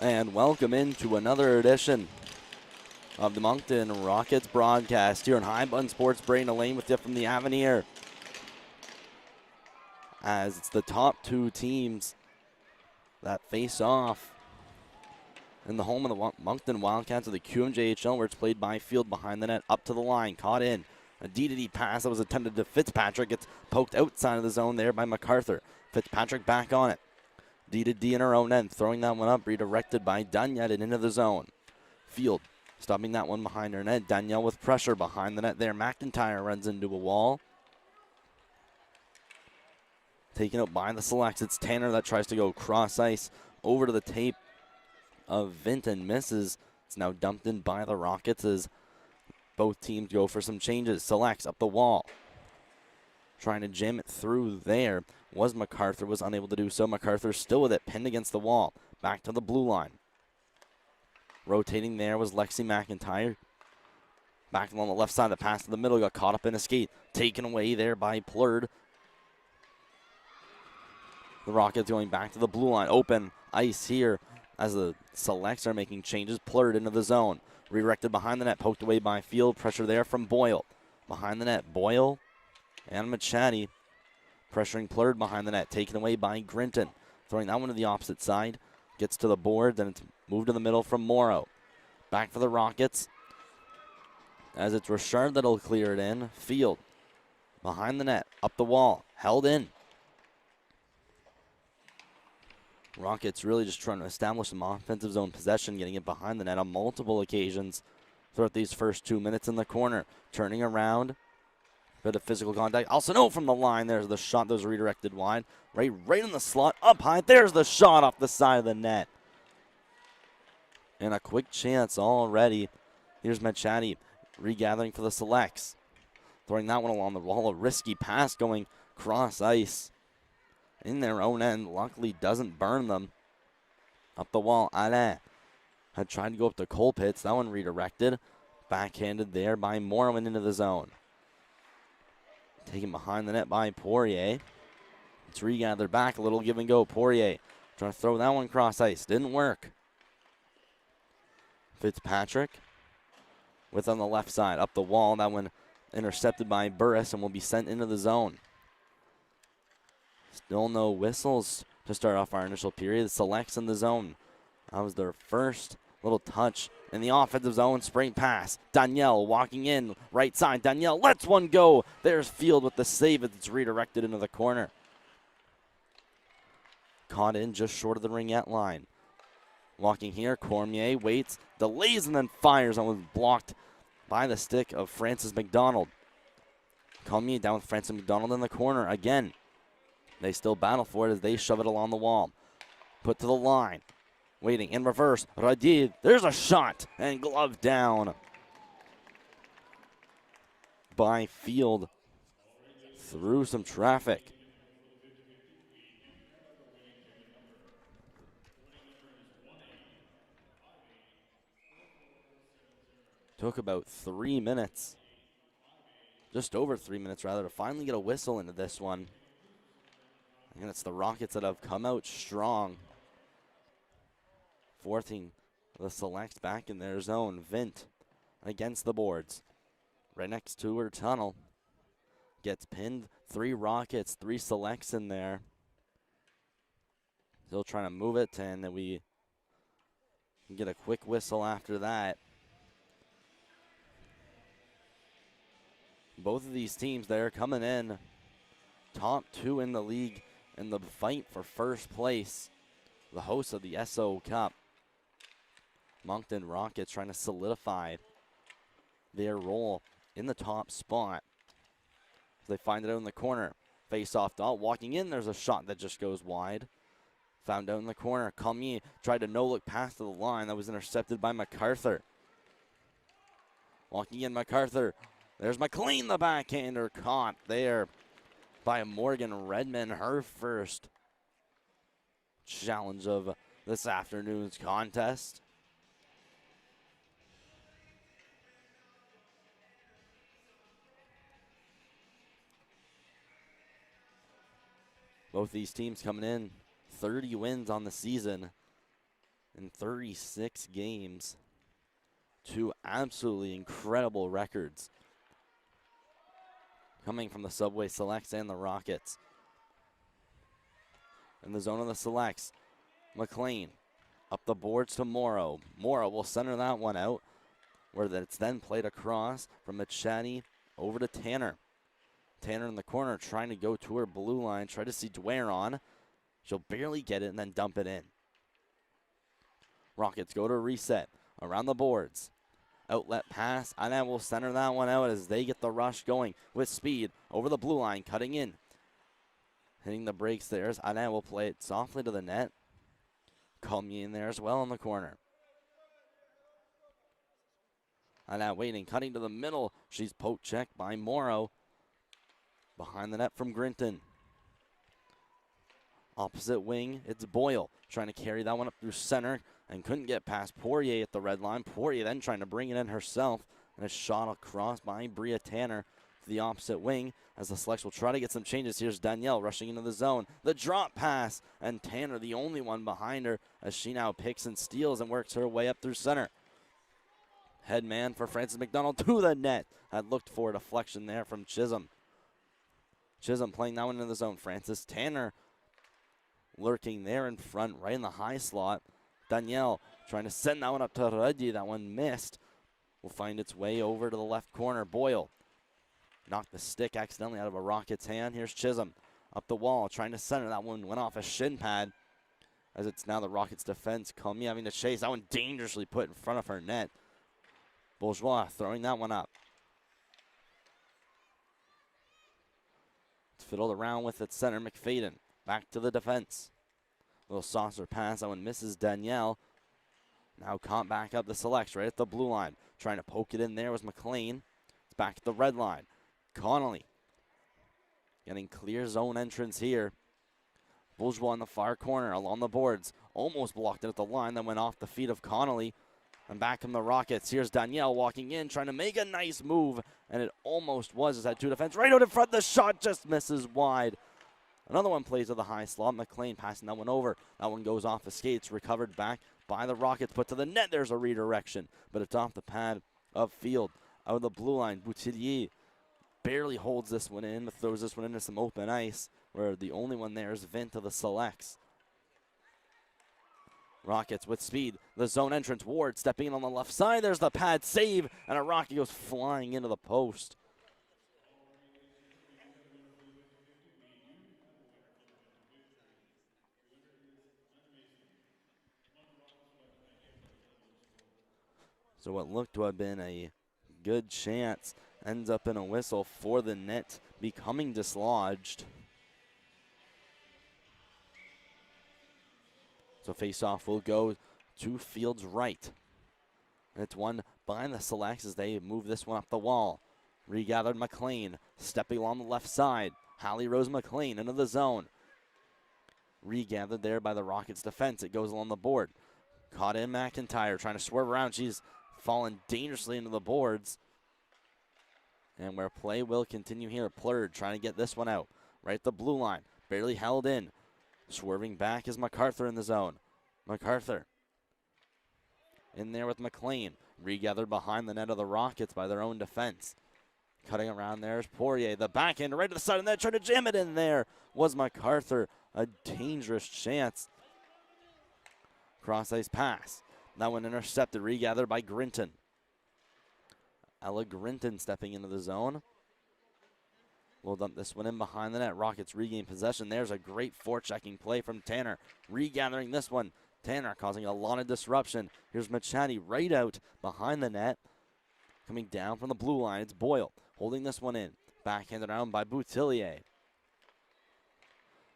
and welcome into another edition of the Moncton Rockets broadcast here on High Bun Sports. Braden Lane with you from the Avenir, as it's the top two teams that face off in the home of the Moncton Wildcats of the QMJHL, where it's played by field behind the net, up to the line, caught in. A D-to-D pass that was attempted to Fitzpatrick gets poked outside of the zone there by MacArthur. Fitzpatrick back on it. D-to-D in her own end, throwing that one up, redirected by Danielle and into the zone. Field stopping that one behind her net. Danielle with pressure behind the net there. McIntyre runs into a wall. Taken out by the selects. It's Tanner that tries to go cross ice over to the tape of Vinton, misses. It's now dumped in by the Rockets as both teams go for some changes. Selects up the wall, trying to jam it through there. Was MacArthur, was unable to do so. MacArthur still with it, pinned against the wall. Back to the blue line. Rotating there was Lexi McIntyre. Back along the left side, the pass to the middle, got caught up in a skate. Taken away there by Plurd. The Rockets going back to the blue line. Open ice here as the selects are making changes. Plurd into the zone. Redirected behind the net, poked away by field. Pressure there from Boyle. Behind the net, Boyle and Machadi pressuring Plurd behind the net. Taken away by Grinton. Throwing that one to the opposite side. Gets to the board, then it's moved to the middle from Morrow. Back for the Rockets, as it's Richard that'll clear it in. Field behind the net, up the wall, held in. Rockets really just trying to establish some offensive zone possession, getting it behind the net on multiple occasions throughout these first 2 minutes in the corner. Turning around, bit of physical contact. Also, from the line, there's the shot that was redirected wide. Right in the slot, up high. There's the shot off the side of the net. And a quick chance already. Here's Machadi regathering for the selects. Throwing that one along the wall. A risky pass going cross ice in their own end. Luckily doesn't burn them. Up the wall, Alain had tried to go up to Colpitts. That one redirected. Backhanded there by Morrow into the zone. Taken behind the net by Poirier. It's regathered back, a little give and go. Poirier trying to throw that one cross ice. Didn't work. Fitzpatrick with on the left side, up the wall. That one intercepted by Burris and will be sent into the zone. Still no whistles to start off our initial period. Selects in the zone. That was their first little touch in the offensive zone. Sprint pass. Danielle walking in, right side. Danielle lets one go. There's Field with the save as it's redirected into the corner. Caught in just short of the ringette line. Walking here, Cormier waits, delays, and then fires. And was blocked by the stick of Francis McDonald. Cormier down with Francis McDonald in the corner again. They still battle for it as they shove it along the wall. Put to the line. Waiting in reverse. Radid. There's a shot. And glove down by Field through some traffic. Took about 3 minutes. Just over 3 minutes, rather, to finally get a whistle into this one. And it's the Rockets that have come out strong, forcing the selects back in their zone. Vint against the boards. Right next to her tunnel. Gets pinned. 3 Rockets, 3 selects in there. Still trying to move it, and then we can get a quick whistle after that. Both of these teams there coming in top 2 in the league in the fight for first place. The hosts of the SO Cup. Moncton Rockets trying to solidify their role in the top spot. They find it out in the corner. Face off Dahl walking in. There's a shot that just goes wide. Found out in the corner. Cormier tried to no-look pass to the line. That was intercepted by MacArthur. Walking in, MacArthur. There's McLean, the backhander, caught there by Morgan Redmond. Her first challenge of this afternoon's contest. Both these teams coming in 30 wins on the season. in 36 games. Two absolutely incredible records coming from the Subway Selects and the Rockets. In the zone of the Selects, McLean up the boards to Morrow. Morrow will center that one out, where it's then played across from Machadi over to Tanner. Tanner in the corner trying to go to her blue line, try to see Dwyer on. She'll barely get it and then dump it in. Rockets go to reset around the boards. Outlet pass, Anna will center that one out as they get the rush going with speed over the blue line, cutting in. Hitting the brakes there as Anna will play it softly to the net. Comey in there as well in the corner. Anna waiting, cutting to the middle. She's poke checked by Morrow. Behind the net from Grinton. Opposite wing, it's Boyle trying to carry that one up through center and couldn't get past Poirier at the red line. Poirier then trying to bring it in herself, and a shot across by Bria Tanner to the opposite wing as the Selects will try to get some changes. Here's Danielle rushing into the zone. The drop pass, and Tanner the only one behind her as she now picks and steals and works her way up through center. Head man for Francis McDonald to the net. Had looked for a deflection there from Chisholm. Chisholm playing that one into the zone. Francis Tanner lurking there in front, right in the high slot. Danielle trying to send that one up to Reddy. That one missed. Will find its way over to the left corner. Boyle knocked the stick accidentally out of a Rocket's hand. Here's Chisholm up the wall trying to center. That one went off a shin pad as it's now the Rockets defense. Comey having to chase. That one dangerously put in front of her net. Bourgeois throwing that one up. It's fiddled around with its center. McFadden back to the defense. Little saucer pass. That one misses Danielle. Now caught back up the Selects right at the blue line. Trying to poke it in there was McLean. It's back at the red line. Connolly getting clear zone entrance here. Bourgeois in the far corner along the boards. Almost blocked it at the line. Then went off the feet of Connolly. And back from the Rockets. Here's Danielle walking in, trying to make a nice move. And it almost was as that two defense right out in front. The shot just misses wide. Another one plays to the high slot. McLean passing that one over. That one goes off the skates, recovered back by the Rockets. Put to the net, there's a redirection. But it's off the pad of Field. Out of the blue line, Boutillier barely holds this one in, but throws this one into some open ice, where the only one there is Vint of the Selects. Rockets with speed. The zone entrance. Ward stepping in on the left side. There's the pad save, and a Rocket goes flying into the post. So what looked to have been a good chance ends up in a whistle for the net becoming dislodged. So face-off will go to Field's right. And it's won by the Selects as they move this one up the wall. Regathered McLean stepping along the left side. Hallie Rose McLean into the zone. Regathered there by the Rockets defense. It goes along the board. Caught in McIntyre trying to swerve around. She's fallen dangerously into the boards. And where play will continue here. Plurd trying to get this one out. Right at the blue line. Barely held in. Swerving back is MacArthur in the zone. MacArthur in there with McLean. Regathered behind the net of the Rockets by their own defense. Cutting around there is Poirier. The backhand right to the side of the net. Trying to jam it in there was MacArthur. A dangerous chance. Cross ice pass. That one intercepted. Regathered by Grinton. Ella Grinton stepping into the zone. We'll dump this one in behind the net. Rockets regain possession. There's a great forechecking play from Tanner. Regathering this one. Tanner causing a lot of disruption. Here's Machadi right out behind the net. Coming down from the blue line, it's Boyle holding this one in. Backhanded around by Boutillier.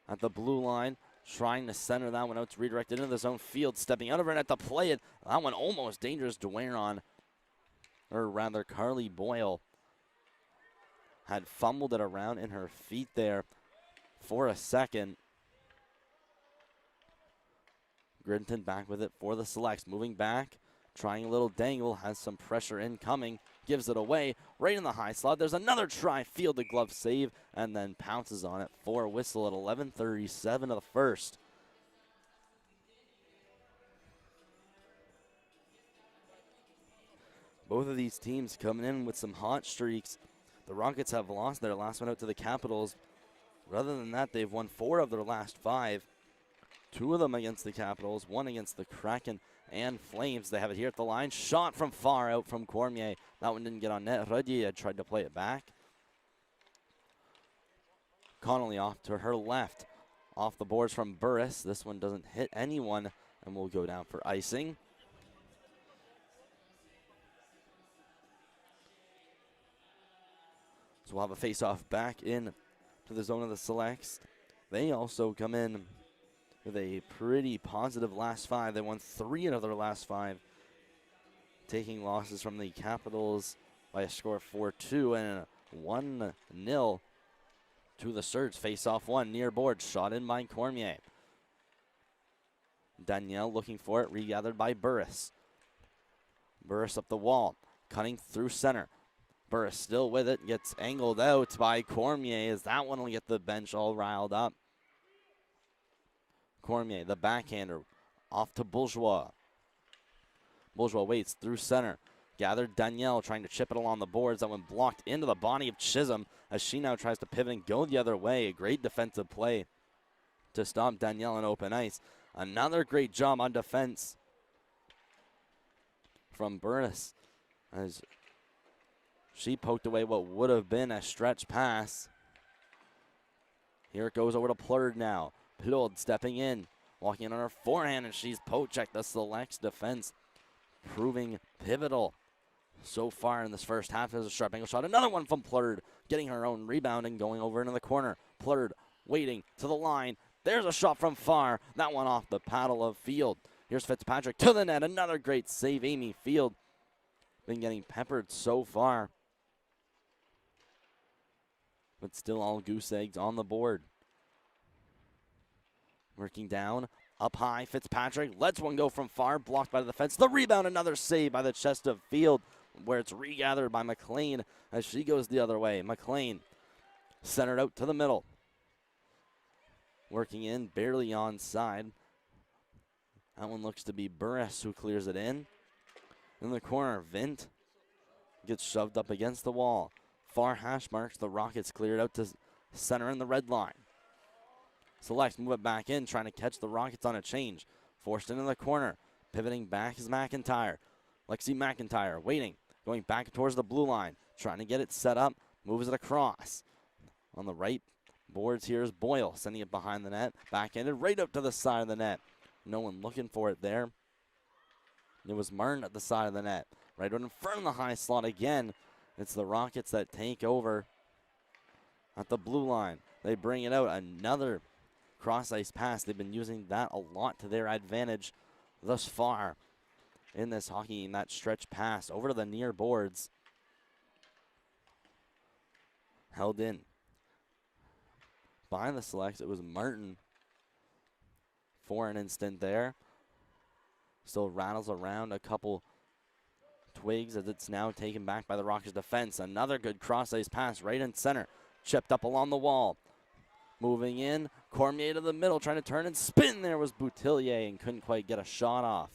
At the blue line, trying to center that one out. It's redirected into the zone. Field stepping out of her net to play it. That one almost dangerous. Dwayne or rather Carly Boyle had fumbled it around in her feet there for a second. Grinton back with it for the Selects. Moving back, trying a little dangle, has some pressure incoming, gives it away right in the high slot. There's another try, fielded glove save, and then pounces on it for a whistle at 11:37 of the first. Both of these teams coming in with some hot streaks. The Rockets have lost their last one out to the Capitals. Rather than that, they've won 4 of their last 5. 2 of them against the Capitals, 1 against the Kraken and Flames. They have it here at the line. Shot from far out from Cormier. That one didn't get on net. Rodier had tried to play it back. Connolly off to her left. Off the boards from Burris. This one doesn't hit anyone and will go down for icing. So we'll have a face-off back in to the zone of the Selects. They also come in with a pretty positive last 5. They won 3 out of their last 5, taking losses from the Capitals by a score of 4-2 and 1-0 to the Surge. Face-off 1, near board, shot in by Cormier. Danielle looking for it, regathered by Burris. Burris up the wall, cutting through center. Burris still with it, gets angled out by Cormier as that one will get the bench all riled up. Cormier, the backhander, off to Bourgeois. Bourgeois waits through center. Gathered Danielle trying to chip it along the boards. That one blocked into the body of Chisholm as she now tries to pivot and go the other way. A great defensive play to stop Danielle on open ice. Another great job on defense from Burris as she poked away what would have been a stretch pass. Here it goes over to Plurd now. Plurd stepping in, walking in on her forehand, and she's poke-checked. The Selects defense proving pivotal so far in this first half. There's a sharp angle shot. Another one from Plurd, getting her own rebound and going over into the corner. Plurd waiting to the line. There's a shot from far. That one off the paddle of Field. Here's Fitzpatrick to the net. Another great save. Amy Field been getting peppered so far, but still all goose eggs on the board. Working down, up high, Fitzpatrick lets one go from far, blocked by the defense. The rebound, another save by the chest of Field, where it's regathered by McLean as she goes the other way. McLean centered out to the middle. Working in, barely onside. That one looks to be Burris who clears it in. In the corner, Vint gets shoved up against the wall. Far hash marks, the Rockets cleared out to center in the red line. Selects move it back in, trying to catch the Rockets on a change. Forced into the corner. Pivoting back is McIntyre. Lexi McIntyre waiting, going back towards the blue line, trying to get it set up, moves it across. On the right boards here is Boyle, sending it behind the net, backhanded right up to the side of the net. No one looking for it there. It was Martin at the side of the net. Right in front of the high slot again. It's the Rockets that take over at the blue line. They bring it out. Another cross-ice pass. They've been using that a lot to their advantage thus far in this hockey, in that stretch pass over to the near boards. Held in by the Selects. It was Martin for an instant there. Still rattles around a couple twigs as it's now taken back by the Rockets defense. Another good cross-ice pass right in center. Chipped up along the wall. Moving in, Cormier to the middle, trying to turn and spin. There was Boutillier and couldn't quite get a shot off.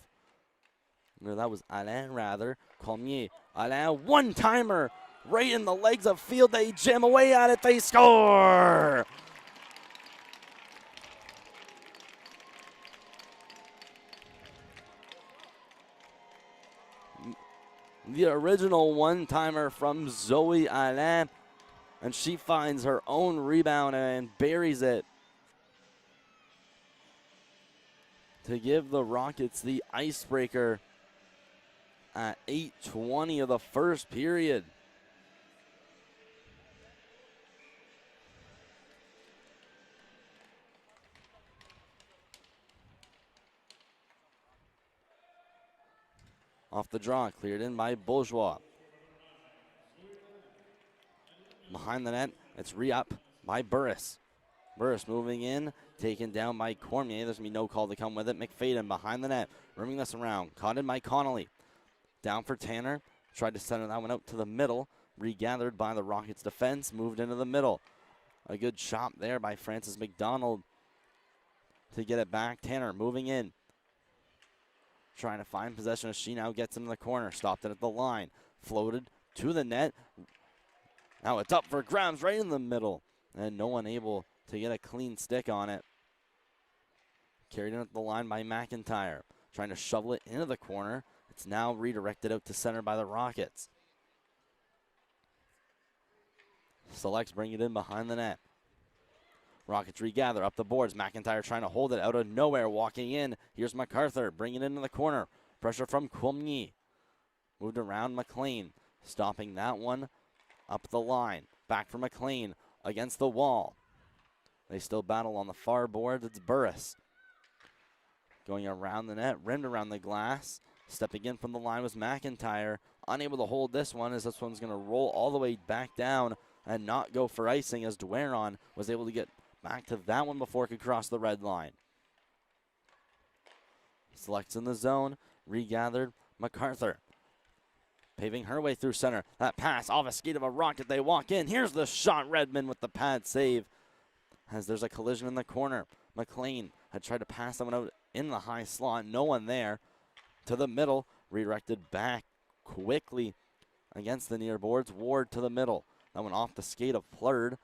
No, that was Alain rather. Cormier, Alain, one-timer right in the legs of Field. They jam away at it, they score! The original one-timer from Zoe Alain, and she finds her own rebound and buries it to give the Rockets the icebreaker at 8:20 of the first period. Off the draw, cleared in by Bourgeois. Behind the net, it's re-up by Burris. Burris moving in, taken down by Cormier. There's going to be no call to come with it. McFadden behind the net, rooming this around. Caught in by Connolly. Down for Tanner. Tried to center that one out to the middle. Regathered by the Rockets defense. Moved into the middle. A good shot there by Francis McDonald to get it back. Tanner moving in. trying to find possession as she now gets into the corner. Stopped it at the line. Floated to the net. Now it's up for grabs right in the middle. And no one able to get a clean stick on it. Carried in at the line by McIntyre. Trying to shovel it into the corner. It's now redirected out to center by the Rockets. Selects bring it in behind the net. Rockets regather up the boards. McIntyre trying to hold it out of nowhere. Walking in. Here's MacArthur. Bringing it into the corner. Pressure from Quimney. Moved around McLean. Stopping that one up the line. Back for McLean. Against the wall. They still battle on the far boards. It's Burris. Going around the net. Rimmed around the glass. Stepping in from the line was McIntyre. Unable to hold this one as this one's going to roll all the way back down and not go for icing as Dueron was able to get back to that one before it could cross the red line. Selects in the zone. Regathered. MacArthur. Paving her way through center. That pass off a skate of a Rocket. They walk in. Here's the shot. Redmond with the pad save. As there's a collision in the corner. McLean had tried to pass that one out in the high slot. No one there. To the middle. Redirected back quickly against the near boards. Ward to the middle. That one off the skate of Plurd.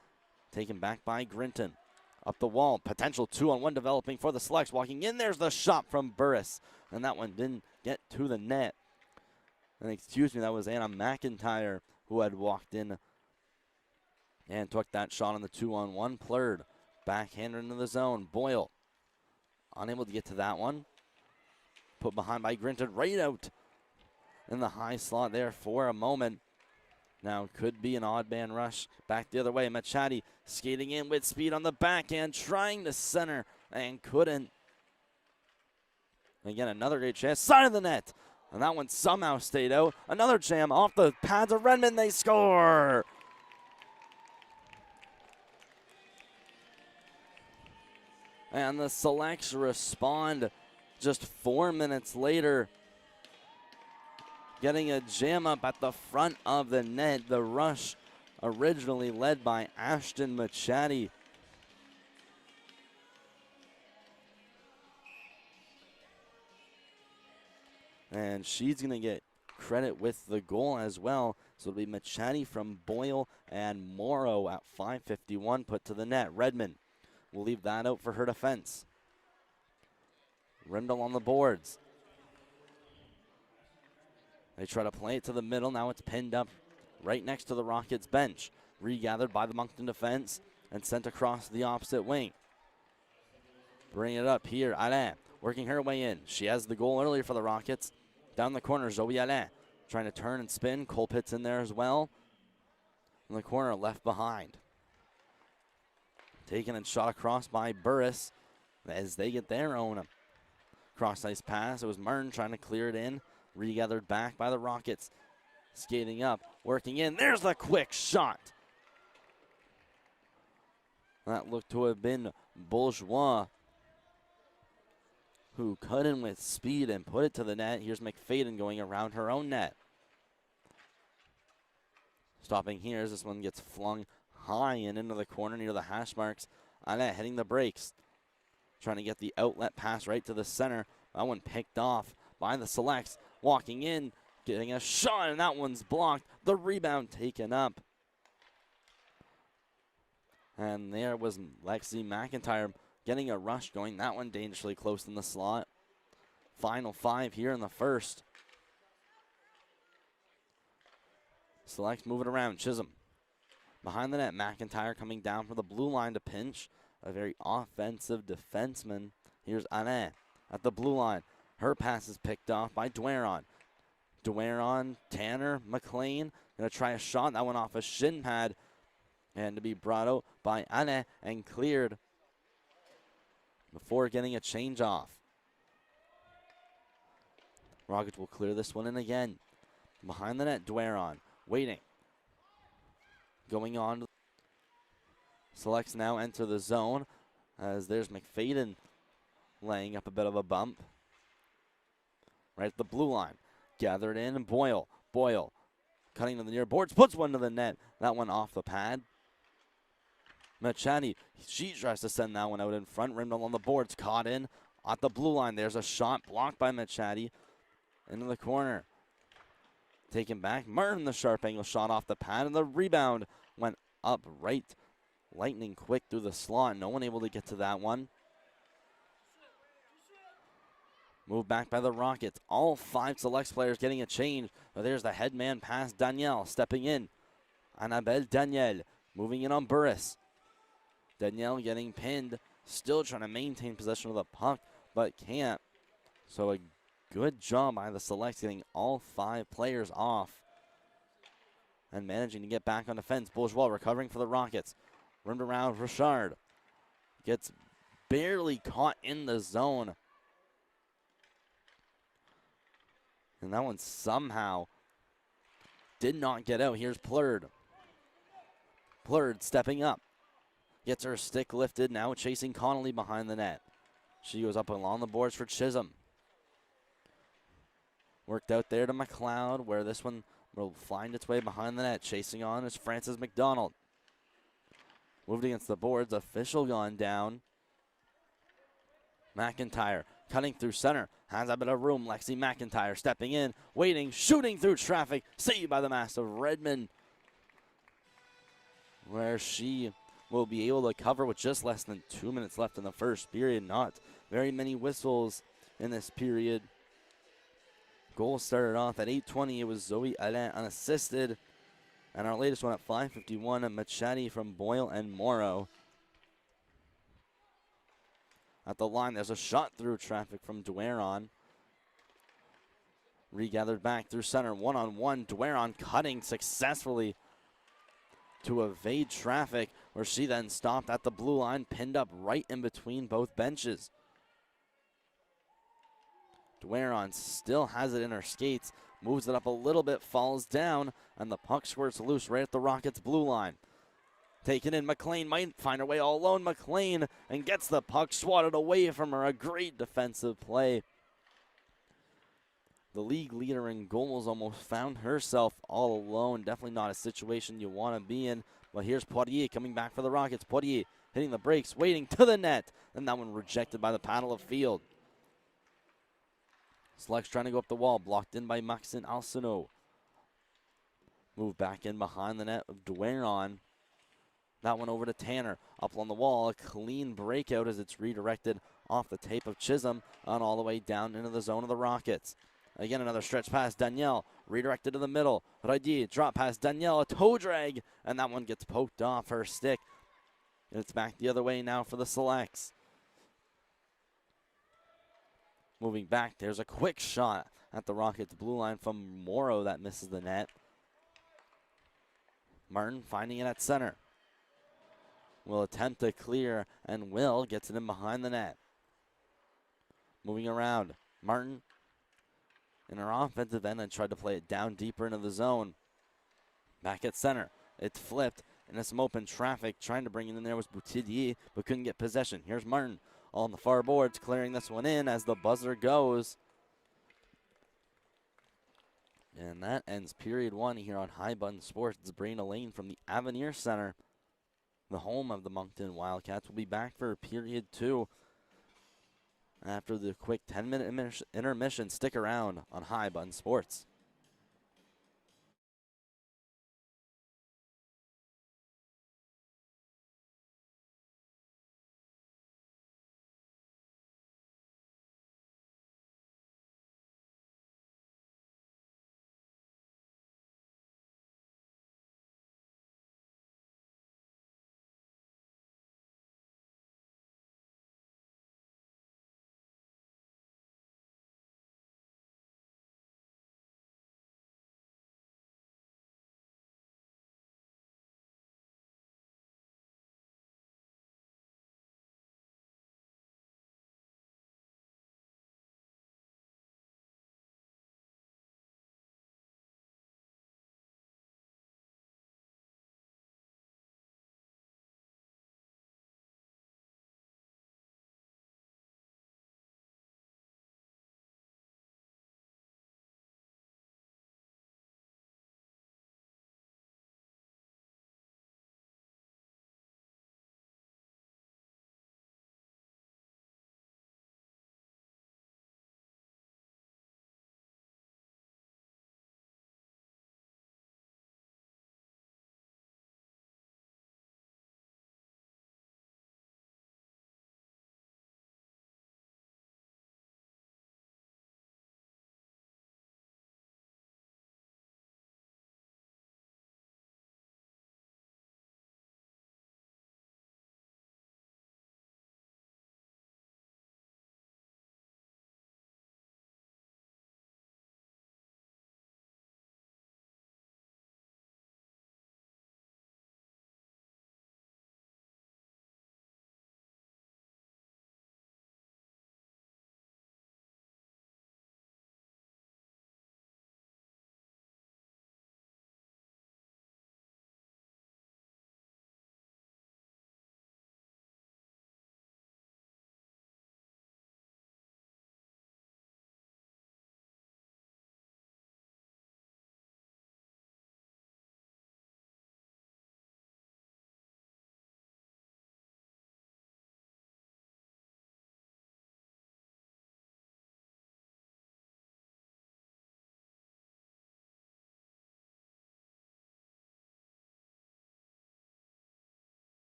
Taken back by Grinton. Up the wall. Potential 2-on-1 developing for the Selects. Walking in. There's the shot from Burris. And that one didn't get to the net. And excuse me, that was Anna McIntyre who had walked in and took that shot on the 2-on-1. Plurd. Backhander into the zone. Boyle. Unable to get to that one. Put behind by Grinton. Right out in the high slot there for a moment. Now could be an odd man rush. Back the other way. Machadi skating in with speed on the backhand. Trying to center and couldn't. Again, another great chance. Side of the net. And that one somehow stayed out. Another jam off the pads of Redmond. They score. And the Selects respond just 4 minutes later. Getting a jam up at the front of the net. The rush originally led by Ashton Machadi. And she's going to get credit with the goal as well. So it'll be Machadi from Boyle and Morrow at 5:51 put to the net. Redmond will leave that out for her defense. Rindle on the boards. They try to play it to the middle. Now it's pinned up right next to the Rockets bench. Regathered by the Moncton defense and sent across the opposite wing. Bring it up here. Alain working her way in. She has the goal earlier for the Rockets. Down the corner, Zoe Alain trying to turn and spin. Colpitt's in there as well. In the corner, left behind. Taken and shot across by Burris as they get their own cross-ice pass. It was Martin trying to clear it in. Regathered back by the Rockets. Skating up, working in. There's the quick shot. That looked to have been Bourgeois, who cut in with speed and put it to the net. Here's McFadden going around her own net. Stopping here as this one gets flung high and into the corner near the hash marks. Annette hitting the brakes. Trying to get the outlet pass right to the center. That one picked off by the Selects. Walking in, getting a shot, and that one's blocked. The rebound taken up. And there was Lexi McIntyre getting a rush going. That one dangerously close in the slot. Final 5 here in the first. Selects moving around. Chisholm behind the net. McIntyre coming down from the blue line to pinch. A very offensive defenseman. Here's Anne at the blue line. Her pass is picked off by Dueron. Dueron, Tanner, McLean. Going to try a shot. That one off a shin pad. And to be brought out by Anne and cleared before getting a change off. Rockets will clear this one in again. Behind the net, Dueron waiting. Going on. Selects now enter the zone as there's McFadden laying up a bit of a bump. Right at the blue line. Gathered in and Boyle. Boyle cutting to the near boards. Puts one to the net. That one off the pad. Machadi, she tries to send that one out in front. Rimmed on the boards. Caught in At the blue line, there's a shot blocked by Machadi into the corner. Taken back, Martin, the sharp angle shot off the pad, and the rebound went up right, lightning quick through the slot. No one able to get to that one. Moved back by the Rockets. All 5 Selects players getting a change. But there's the headman pass, Danielle stepping in. Annabelle Danielle moving in on Burris. Danielle getting pinned, still trying to maintain possession of the puck, but can't. So a good job by the Selects getting all 5 players off and managing to get back on defense. Bourgeois recovering for the Rockets. Rimmed around, Richard gets barely caught in the zone. And that one somehow did not get out. Here's Plurd. Plurd stepping up. Gets her stick lifted, now chasing Connolly behind the net. She goes up along the boards for Chisholm. Worked out there to McLeod, where this one will find its way behind the net. Chasing on is Francis McDonald. Moved against the boards, official gone down. McIntyre cutting through center, has a bit of room. Lexi McIntyre stepping in, waiting, shooting through traffic. Saved by the massive Redmond, where she will be able to cover with just less than 2 minutes left in the first period. Not very many whistles in this period. Goal started off at 8:20. It was Zoe Alain unassisted. And our latest one at 5:51, a Machadi from Boyle and Morrow. At the line, there's a shot through traffic from Dueron. Regathered back through center, one-on-one. Dueron cutting successfully to evade traffic, where she then stopped at the blue line, pinned up right in between both benches. Dueron still has it in her skates, moves it up a little bit, falls down, and the puck squirts loose right at the Rockets' blue line. Taken in, McLean might find her way all alone. McLean and gets the puck swatted away from her. A great defensive play. The league leader in goals almost found herself all alone. Definitely not a situation you want to be in. But here's Poirier coming back for the Rockets. Poirier hitting the brakes, waiting to the net. And that one rejected by the paddle of field. Selects trying to go up the wall, blocked in by Maxine Alcino. Move back in behind the net of Dueron. That one over to Tanner. Up on the wall, a clean breakout as it's redirected off the tape of Chisholm and all the way down into the zone of the Rockets. Again, another stretch pass. Danielle redirected to the middle. Radier drop pass. Danielle, a toe drag, and that one gets poked off her stick. And it's back the other way now for the Selects. Moving back, there's a quick shot at the Rockets' blue line from Morrow that misses the net. Martin finding it at center. Will attempt to clear, and Will gets it in behind the net. Moving around, Martin in her offensive end and tried to play it down deeper into the zone. Back at center, it's flipped into some open traffic. Trying to bring it in there was Boutillier, but couldn't get possession. Here's Martin on the far boards, clearing this one in as the buzzer goes. And that ends period 1 here on High Button Sports. It's Brina Lane from the Avenir Center. The home of the Moncton Wildcats will be back for period 2 after the quick 10-minute intermission. Stick around on High Button Sports.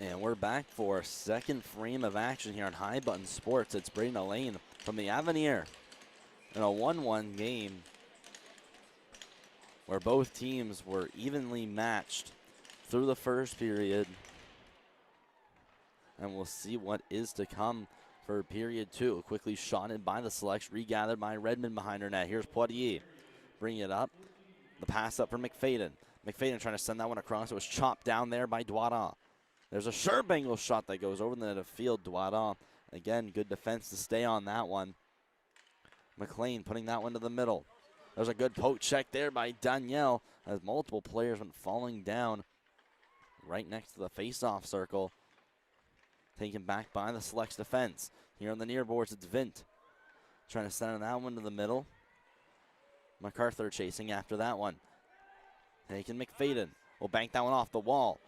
And we're back for a second frame of action here on High Button Sports. It's Braden Allain from the Avenir in a 1-1 game where both teams were evenly matched through the first period. And we'll see what is to come for period two. Quickly shotted by the Selects, regathered by Redmond behind her net. Here's Poitier bringing it up. The pass up for McFadden. McFadden trying to send that one across. It was chopped down there by Doiron. There's a sharp angle shot that goes over the net of field. Doiron, again, good defense to stay on that one. McLean putting that one to the middle. There's a good poke check there by Danielle as multiple players went falling down right next to the face-off circle. Taken back by the Selects defense. Here on the near boards, it's Vint. Trying to send that one to the middle. MacArthur chasing after that one. Taking McFadden. Will bank that one off the wall.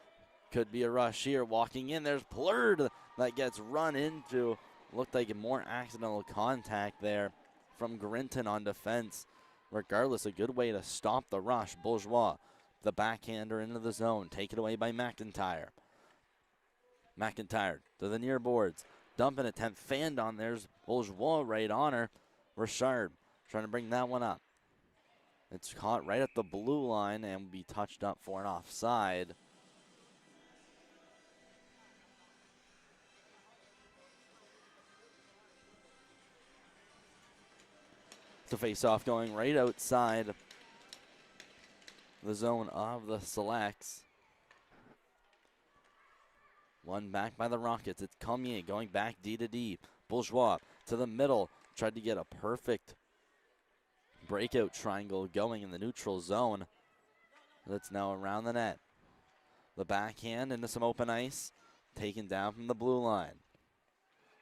Could be a rush here. Walking in, there's Plurd that gets run into. Looked like a more accidental contact there from Grinton on defense. Regardless, a good way to stop the rush. Bourgeois, the backhander into the zone. Taken away by McIntyre. McIntyre to the near boards. Dumping attempt, fanned on. There's Bourgeois right on her. Richard trying to bring that one up. It's caught right at the blue line and will be touched up for an offside. The face-off going right outside the zone of the Selects. One back by the Rockets. It's Cormier going back D to D. Bourgeois to the middle. Tried to get a perfect breakout triangle going in the neutral zone. That's now around the net. The backhand into some open ice. Taken down from the blue line.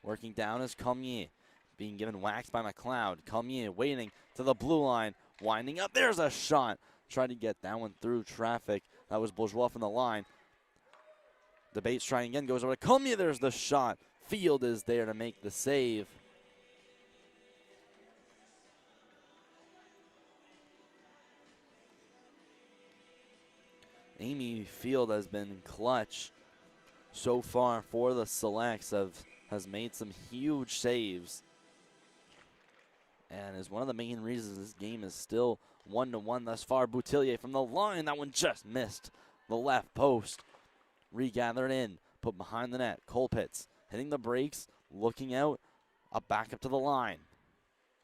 Working down is Cormier. Being given waxed by McLeod. Cormier waiting to the blue line. Winding up. There's a shot. Tried to get that one through traffic. That was Bourgeois from the line. The Bates trying again. Goes over to Cormier. There's the shot. Field is there to make the save. Amy Field has been clutch so far for the Selects. Has made some huge saves. And is one of the main reasons this game is still 1-1 thus far. Boutillier from the line. That one just missed the left post. Regathered in. Put behind the net. Colpitts hitting the brakes. Looking out. A back up to the line.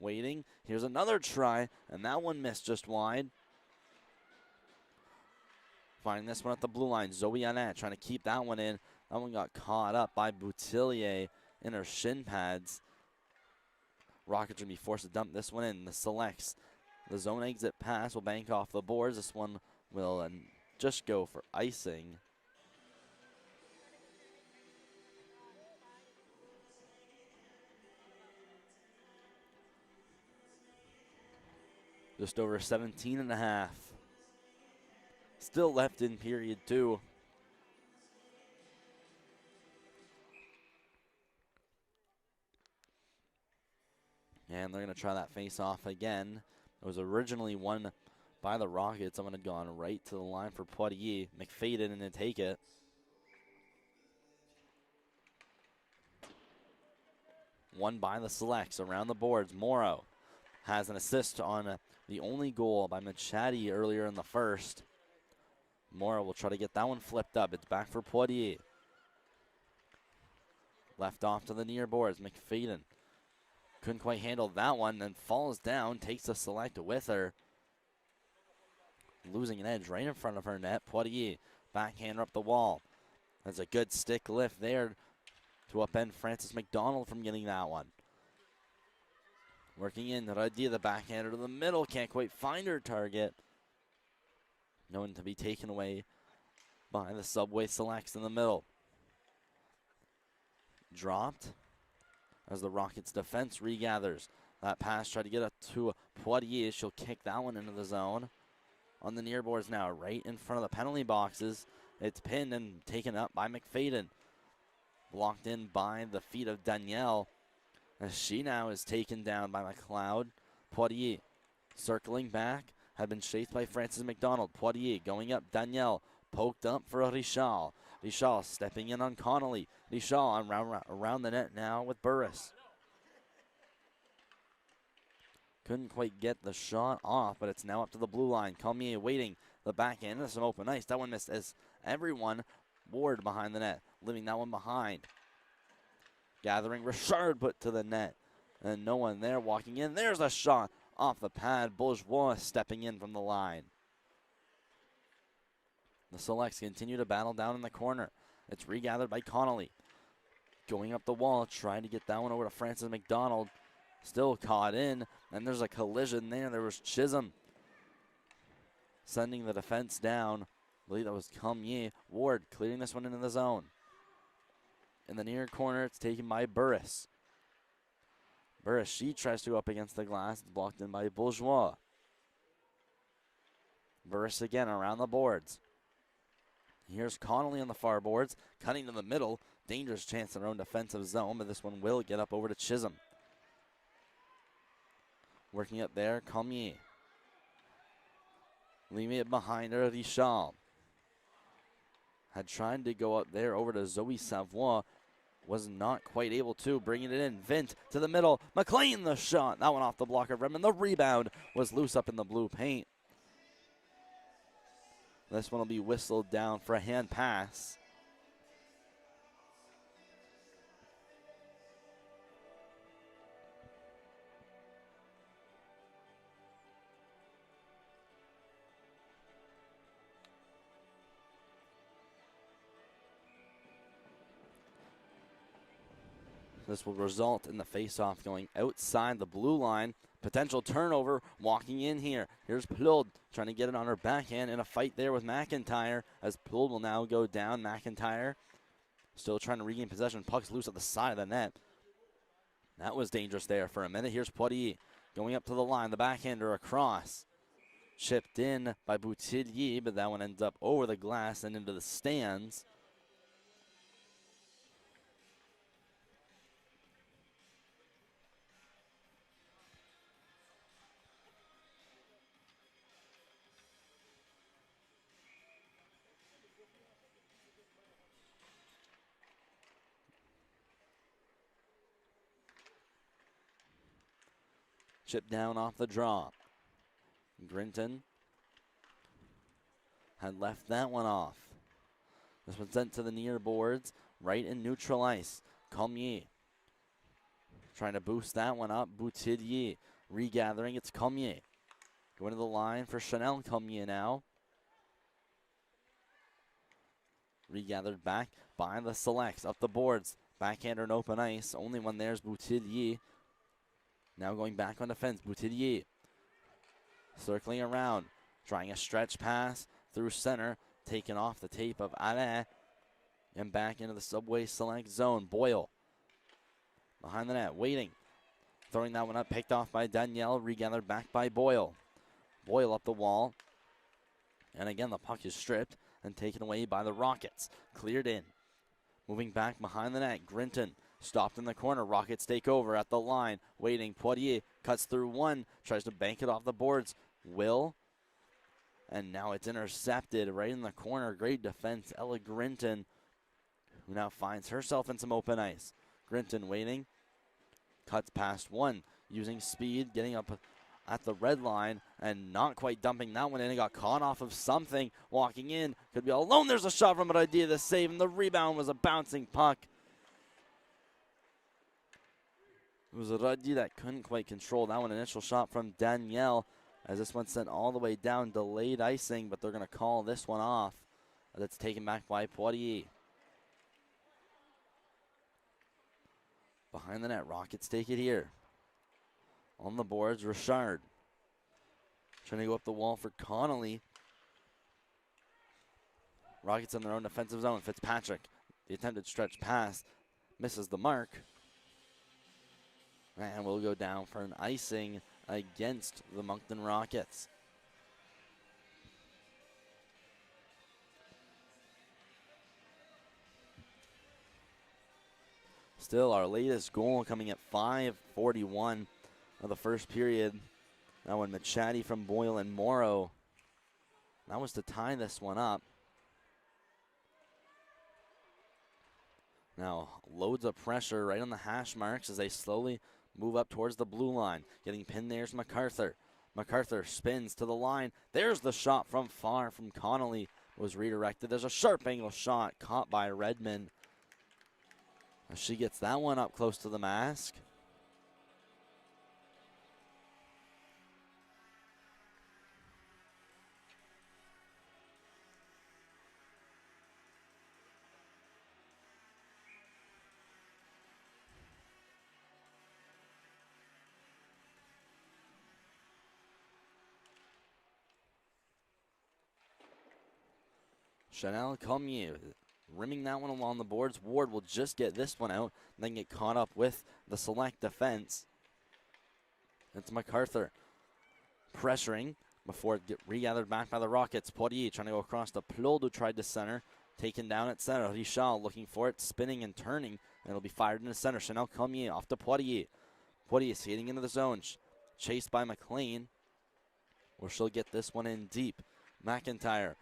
Waiting. Here's another try. And that one missed just wide. Finding this one at the blue line. Zoe Annette trying to keep that one in. That one got caught up by Boutillier in her shin pads. Rockets going to be forced to dump this one in. The Selects. The zone exit pass will bank off the boards. This one will just go for icing. Just over 17 and a half. Still left in period two. And they're going to try that face-off again. It was originally won by the Rockets. I'm going to go on right to the line for Poitier. McFadden and then take it. Won by the Selects around the boards. Morrow has an assist on the only goal by Machadi earlier in the first. Morrow will try to get that one flipped up. It's back for Poitier. Left off to the near boards. McFadden couldn't quite handle that one, then falls down, takes the Select with her. Losing an edge right in front of her net. Poitier, backhander up the wall. That's a good stick lift there to upend Francis McDonald from getting that one. Working in, Radia, the backhander to the middle, can't quite find her target. No one to be taken away by the Subway Selects in the middle. Dropped as the Rockets defense regathers. That pass tried to get up to Poitier. She'll kick that one into the zone. On the near boards now, right in front of the penalty boxes. It's pinned and taken up by McFadden. Blocked in by the feet of Danielle. As she now is taken down by McLeod. Poitier circling back. Had been chased by Francis McDonald. Poitier going up. Danielle poked up for Richard. DeShaw stepping in on Connolly. DeShaw around the net now with Burris. Couldn't quite get the shot off, but it's now up to the blue line. Cormier waiting. The backhand. There's some open ice. That one missed as everyone. Ward behind the net. Leaving that one behind. Gathering. Richard put to the net. And no one there walking in. There's a shot off the pad. Bourgeois stepping in from the line. The Selects continue to battle down in the corner. It's regathered by Connolly. Going up the wall, trying to get that one over to Francis McDonald. Still caught in, and there's a collision there. There was Chisholm sending the defense down. I believe that was Cormier. Ward clearing this one into the zone. In the near corner, it's taken by Burris. Burris, she tries to go up against the glass. It's blocked in by Bourgeois. Burris again around the boards. Here's Connolly on the far boards, cutting to the middle. Dangerous chance in their own defensive zone, but this one will get up over to Chisholm. Working up there, Cormier. Leaving it behind her, Richard. Had tried to go up there over to Zoe Savoie. Was not quite able to. Bringing it in. Vint to the middle. McLean the shot. That one off the block of Redmond. The rebound was loose up in the blue paint. This one will be whistled down for a hand pass. This will result in the face-off going outside the blue line. Potential turnover walking in here. Here's Plourde trying to get it on her backhand in a fight there with McIntyre as Plourde will now go down. McIntyre still trying to regain possession. Puck's loose at the side of the net. That was dangerous there for a minute. Here's Poirier going up to the line. The backhander across. Chipped in by Boutillier, but that one ends up over the glass and into the stands. Chip down off the draw. Grinton had left that one off. This one sent to the near boards, right in neutral ice. Cormier trying to boost that one up. Boutillier regathering. It's Cormier. Going to the line for Chanel Cormier now. Regathered back by the Selects. Up the boards. Backhander and open ice. Only one there's Boutillier. Now going back on defense, Boutillier. Circling around, trying a stretch pass through center, taken off the tape of Alain, and back into the Subway Select zone. Boyle behind the net, waiting. Throwing that one up, picked off by Danielle, regathered back by Boyle. Boyle up the wall, and again the puck is stripped and taken away by the Rockets. Cleared in. Moving back behind the net, Grinton. Stopped in the corner. Rockets take over at the line. Waiting. Poirier cuts through one. Tries to bank it off the boards. Will. And now it's intercepted right in the corner. Great defense. Ella Grinton, who now finds herself in some open ice. Grinton waiting. Cuts past one. Using speed. Getting up at the red line. And not quite dumping that one in. It got caught off of something. Walking in. Could be alone. There's a shot from Radia. The save. And the rebound was a bouncing puck. It was Ruddy that couldn't quite control that one. Initial shot from Danielle as this one sent all the way down. Delayed icing, but they're going to call this one off as it's taken back by Poirier. Behind the net, Rockets take it here. On the boards, Richard. Trying to go up the wall for Connolly. Rockets in their own defensive zone. Fitzpatrick, the attempted stretch pass, misses the mark. And we'll go down for an icing against the Moncton Rockets. Still our latest goal coming at 5:41 of the first period. That one Machadi from Boyle and Morrow. That was to tie this one up. Now loads of pressure right on the hash marks as they slowly move up towards the blue line. Getting pinned there's MacArthur. MacArthur spins to the line. There's the shot from far from Connolly. Was redirected. There's a sharp angle shot caught by Redmond. She gets that one up close to the mask. Chanel Comier rimming that one along the boards. Ward will just get this one out, then get caught up with the select defense. It's MacArthur pressuring before it get regathered back by the Rockets. Poirier trying to go across to Plod, who tried to center. Taken down at center. Richard looking for it, spinning and turning, and it'll be fired into center. Chanel Comier off to Poirier. Poirier skating into the zone, chased by McLean, or she'll get this one in deep. McIntyre.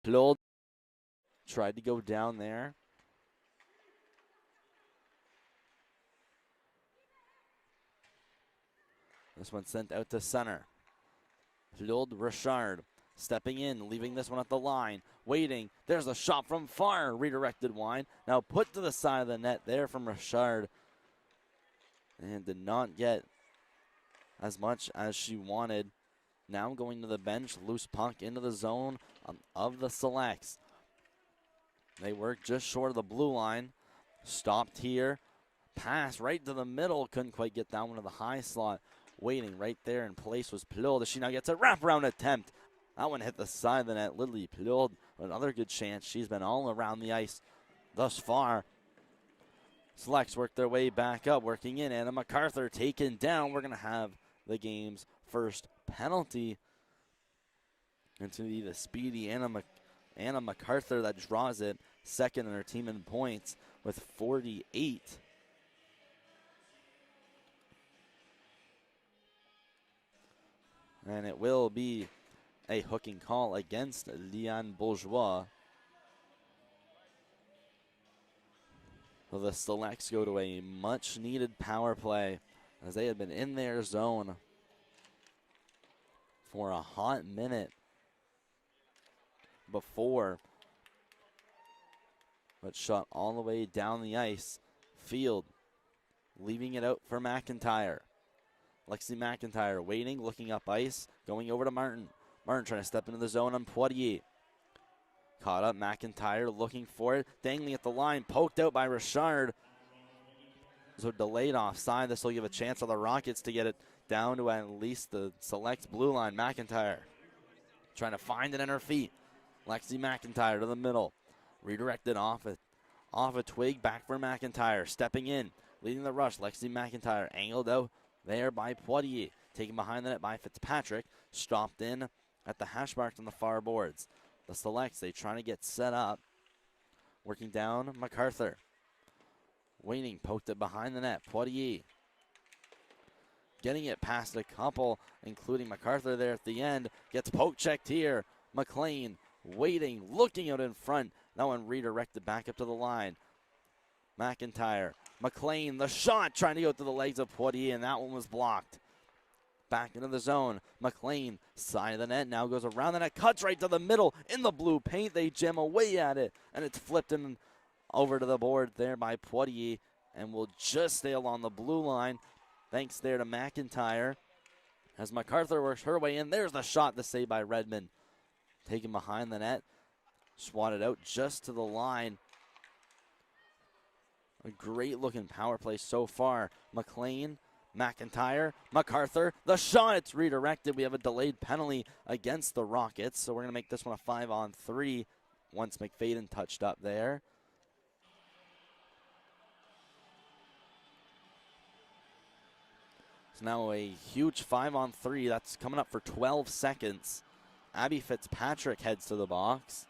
Plod tried to go down there. This one sent out to center. Plod Richard stepping in, leaving this one at the line. Waiting. There's a shot from far. Redirected wide. Now put to the side of the net there from Richard. And did not get as much as she wanted. Now going to the bench. Loose puck into the zone of the Selects. They work just short of the blue line. Stopped here. Pass right to the middle. Couldn't quite get that one to the high slot. Waiting right there in place was Plod. She now gets a wraparound attempt. That one hit the side of the net. Lily Plod, another good chance. She's been all around the ice thus far. Selects work their way back up, working in. Anna MacArthur taken down. We're going to have the game's first penalty. And to be the speedy Anna MacArthur that draws it. Second in her team in points with 48. And it will be a hooking call against Liane Bourgeois. So the Selects go to a much-needed power play as they had been in their zone for a hot minute before, but shot all the way down the ice. Field leaving it out for McIntyre. Lexi McIntyre waiting, looking up ice, going over to Martin. Martin trying to step into the zone on Poirier. Caught up, McIntyre looking for it, dangling at the line, poked out by Richard. So delayed offside. This will give a chance on the Rockets to get it down to at least the Selects blue line. McIntyre trying to find it in her feet. Lexi McIntyre to the middle. Redirected off a twig, back for McIntyre. Stepping in, leading the rush. Lexi McIntyre angled out there by Poirier. Taken behind the net by Fitzpatrick. Stopped in at the hash marks on the far boards. The Selects, they trying to get set up. Working down MacArthur. Waiting, poked it behind the net. Poirier getting it past a couple, including MacArthur there at the end. Gets poke checked here. McLean waiting, looking out in front. That one redirected back up to the line. McIntyre. McLean, the shot, trying to go to the legs of Poirier, and that one was blocked. Back into the zone. McLean, side of the net, now goes around the net, cuts right to the middle. In the blue paint, they jam away at it, and it's flipped in over to the board there by Poirier, and will just stay along the blue line. Thanks there to McIntyre. As MacArthur works her way in, there's the shot, the save by Redmond. Taken behind the net, swatted out just to the line. A great looking power play so far. McLean, McIntyre, MacArthur, the shot, it's redirected. We have a delayed penalty against the Rockets, so we're going to make this one a 5-on-3 once McFadden touched up there. So now a huge 5-on-3. That's coming up for 12 seconds. Abby Fitzpatrick heads to the box.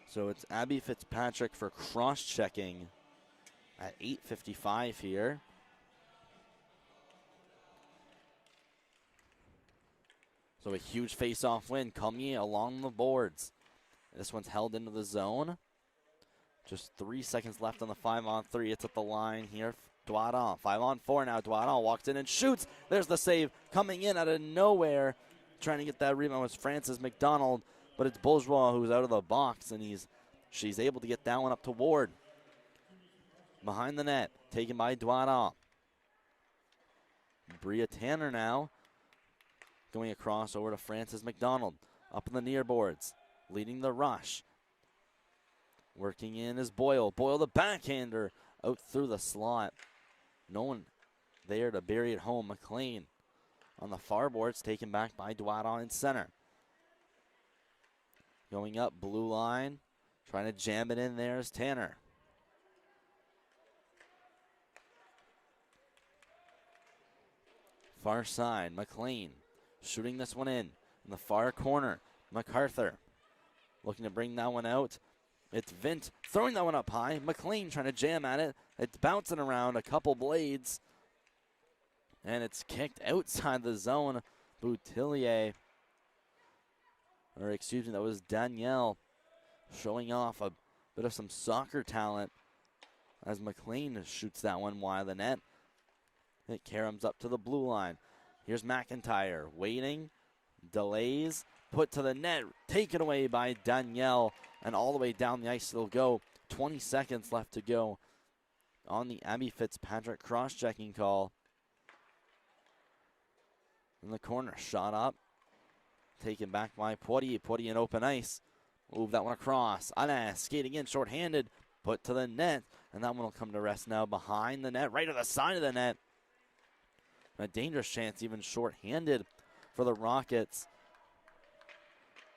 So it's Abby Fitzpatrick for cross-checking at 8:55 here. So a huge face-off win coming along the boards. This one's held into the zone. Just 3 seconds left on the 5-on-3. It's at the line here. Doidon, 5-on-4 now. Doidon walks in and shoots. There's the save coming in out of nowhere. Trying to get that rebound was Francis McDonald, but it's Bourgeois who's out of the box, and she's able to get that one up to Ward. Behind the net, taken by Doidon. Bria Tanner now going across over to Francis McDonald. Up in the near boards, leading the rush. Working in is Boyle. Boyle the backhander out through the slot. No one there to bury it home. McLean on the far boards, taken back by Doidon in center. Going up blue line, trying to jam it in there is Tanner. Far side, McLean shooting this one in the far corner. MacArthur looking to bring that one out. It's Vint throwing that one up high. McLean trying to jam at it. It's bouncing around a couple blades. And it's kicked outside the zone. Boutillier, or excuse me, that was Danielle showing off a bit of some soccer talent as McLean shoots that one wide of the net. It caroms up to the blue line. Here's McIntyre waiting, delays, put to the net, taken away by Danielle, and all the way down the ice it'll go. 20 seconds left to go on the Abby Fitzpatrick cross-checking call. In the corner, shot up, taken back by Poitier. Poitier in open ice, move that one across. Anna skating in, short-handed, put to the net, and that one will come to rest now behind the net, right to the side of the net. A dangerous chance, even short-handed for the Rockets,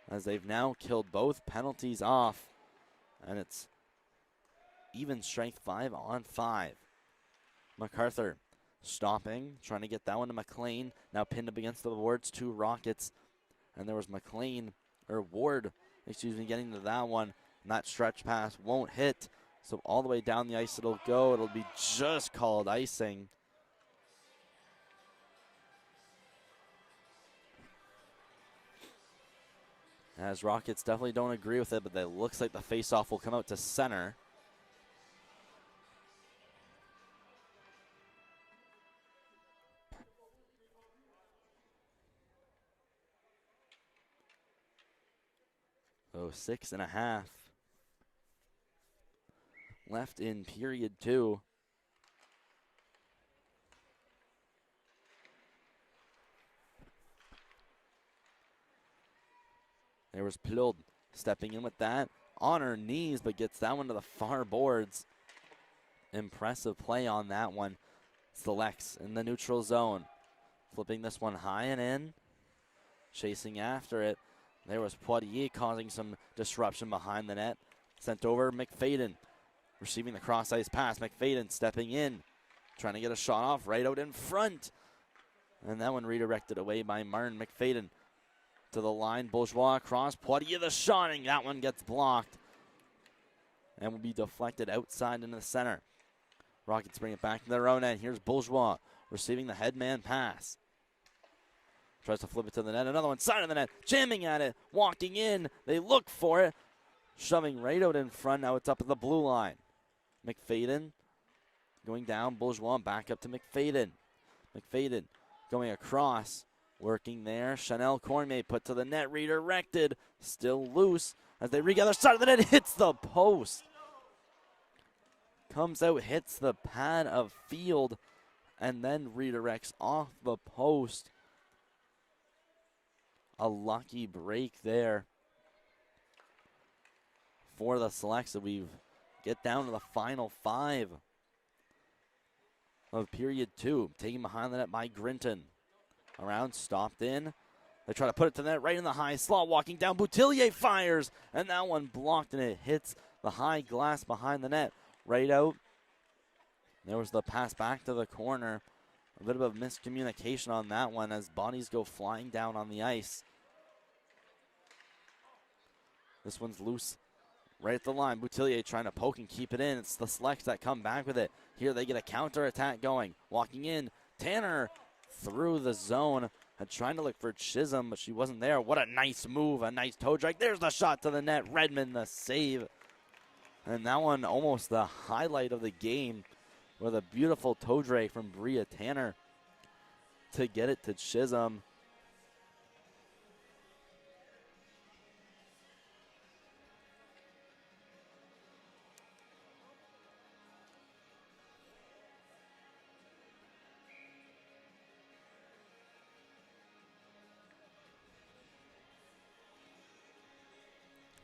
as they've now killed both penalties off, and it's even strength 5-on-5. MacArthur stopping, trying to get that one to McLean. Now pinned up against the boards, 2 Rockets, and there was Ward, getting to that one, and that stretch pass won't hit, so all the way down the ice it'll go. It'll be just called icing. As Rockets definitely don't agree with it, but it looks like the face-off will come out to center. So 6.5 left in period 2. There was Plod stepping in with that on her knees, but gets that one to the far boards. Impressive play on that one. Selects in the neutral zone. Flipping this one high and in. Chasing after it. There was Poitier causing some disruption behind the net. Sent over McFadden. Receiving the cross-ice pass. McFadden stepping in. Trying to get a shot off right out in front. And that one redirected away by Martin. McFadden to the line. Bourgeois across. Poitier the shotting. That one gets blocked. And will be deflected outside into the center. Rockets bring it back to their own end. Here's Bourgeois receiving the headman pass. Tries to flip it to the net. Another one side of the net. Jamming at it. Walking in. They look for it. Shoving right out in front. Now it's up at the blue line. McFadden going down. Bourgeois back up to McFadden. McFadden going across. Working there. Chanel Cormier put to the net. Redirected. Still loose. As they regather side of the net. Hits the post. Comes out. Hits the pad of field. And then redirects off the post. A lucky break there for the Selects. So we get down to the final 5 of period 2. Taken behind the net by Grinton. Around, stopped in. They try to put it to the net right in the high slot. Walking down, Boutillier fires. And that one blocked, and it hits the high glass behind the net. Right out. There was the pass back to the corner. A bit of miscommunication on that one as bodies go flying down on the ice. This one's loose right at the line. Boutillier trying to poke and keep it in. It's the Selects that come back with it. Here they get a counter attack going. Walking in. Tanner through the zone. Had trying to look for Chisholm, but she wasn't there. What a nice move, a nice toe drag. There's the shot to the net. Redmond the save. And that one almost the highlight of the game with a beautiful toe drag from Bria Tanner to get it to Chisholm.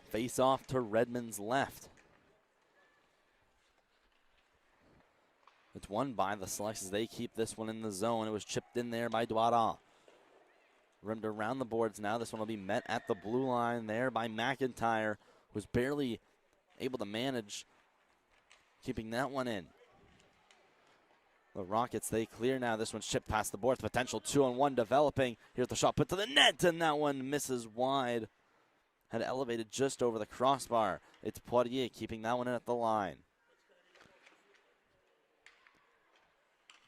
Face off to Redmond's left. It's won by the Selects as they keep this one in the zone. It was chipped in there by Douada. Rimmed around the boards now. This one will be met at the blue line there by McIntyre, who's barely able to manage keeping that one in. The Rockets, they clear now. This one's chipped past the boards. Potential 2-on-1 developing. Here's the shot put to the net, and that one misses wide. Had elevated just over the crossbar. It's Poirier keeping that one in at the line.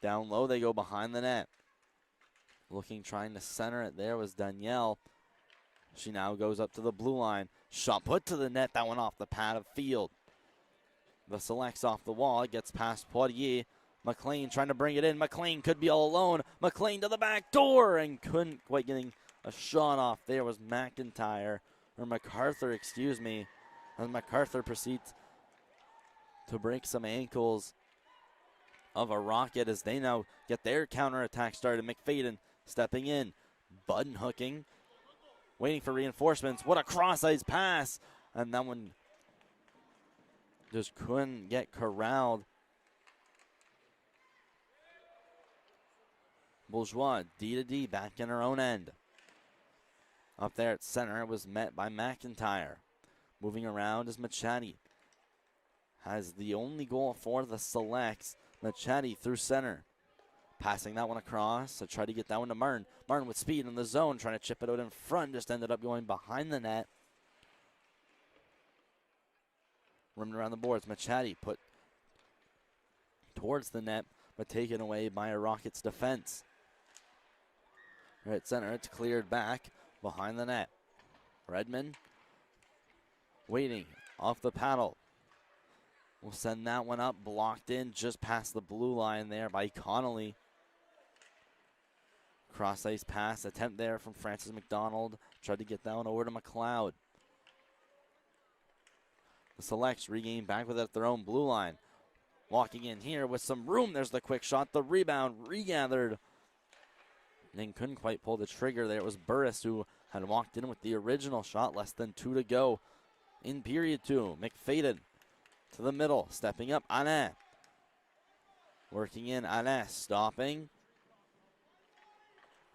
Down low, they go behind the net. Looking, trying to center it. There was Danielle. She now goes up to the blue line. Shot put to the net. That one off the pad of field. The Selects off the wall. It gets past Poirier. McLean trying to bring it in. McLean could be all alone. McLean to the back door and couldn't quite getting a shot off. There was McIntyre. Or MacArthur, excuse me, as MacArthur proceeds to break some ankles of a Rocket as they now get their counterattack started. McFadden stepping in, button hooking, waiting for reinforcements. What a cross-ice pass, and that one just couldn't get corralled. Bourgeois, D to D, back in her own end. Up there at center, it was met by McIntyre. Moving around is Machadi. Has the only goal for the Selects. Machadi through center. Passing that one across to try to get that one to Martin. Martin with speed in the zone, trying to chip it out in front. Just ended up going behind the net. Rimmed around the boards. Machadi put towards the net, but taken away by a Rockets defense. Right at center, it's cleared back. Behind the net. Redmond waiting off the paddle. We'll send that one up, blocked in just past the blue line there by Connolly. Cross ice pass attempt there from Francis McDonald. Tried to get that one over to McLeod. The Selects regain back with it at their own blue line. Walking in here with some room. There's the quick shot. The rebound regathered. And couldn't quite pull the trigger there. It was Burris who had walked in with the original shot. Less than 2 to go in period 2. McFadden to the middle. Stepping up. Alain. Working in. Alain stopping.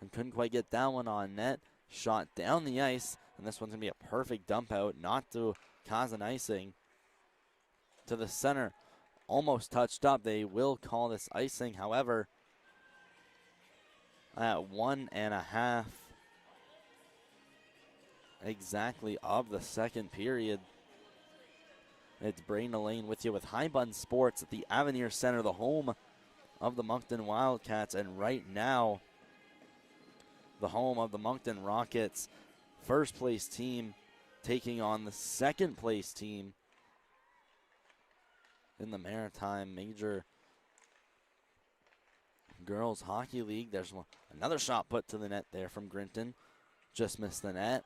And couldn't quite get that one on net. Shot down the ice. And this one's going to be a perfect dump out. Not to cause an icing. To the center. Almost touched up. They will call this icing. However, at 1.5 exactly of the second period. It's Brayden Lane with you with High Bun Sports at the Avenir Center, the home of the Moncton Wildcats. And right now, the home of the Moncton Rockets, first place team taking on the second place team in the Maritime Major Girls Hockey League. There's another shot put to the net there from Grinton. Just missed the net.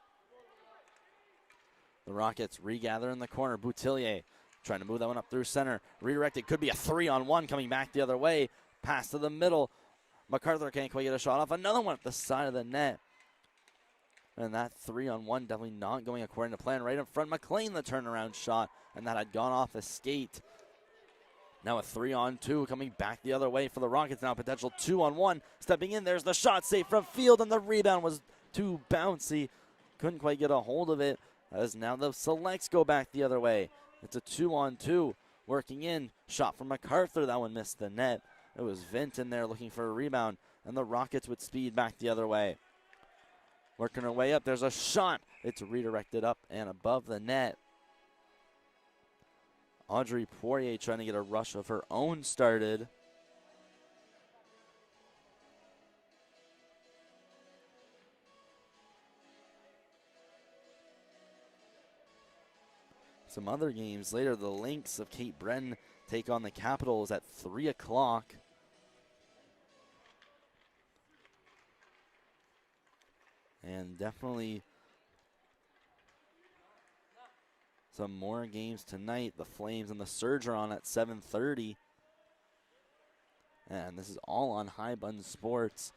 The Rockets regather in the corner. Boutillier trying to move that one up through center. Redirected. Could be a 3-on-1 coming back the other way. Pass to the middle. MacArthur can't quite get a shot off. Another one at the side of the net. And that 3-on-1 definitely not going according to plan. Right in front, McLean the turnaround shot. And that had gone off the skate. Now a 3-on-2 coming back the other way for the Rockets. Now potential 2-on-1. Stepping in, there's the shot safe from field, and the rebound was too bouncy. Couldn't quite get a hold of it, as now the Selects go back the other way. It's a 2-on-2. Working in, shot from MacArthur. That one missed the net. It was Vinton there looking for a rebound, and the Rockets with speed back the other way. Working her way up, there's a shot. It's redirected up and above the net. Audrey Poirier trying to get a rush of her own started. some other games later. The Lynx of Cape Breton take on the Capitals at 3 o'clock. And definitely some more games tonight. The Flames and the Surge are on at 7:30. And this is all on High Bun Sports.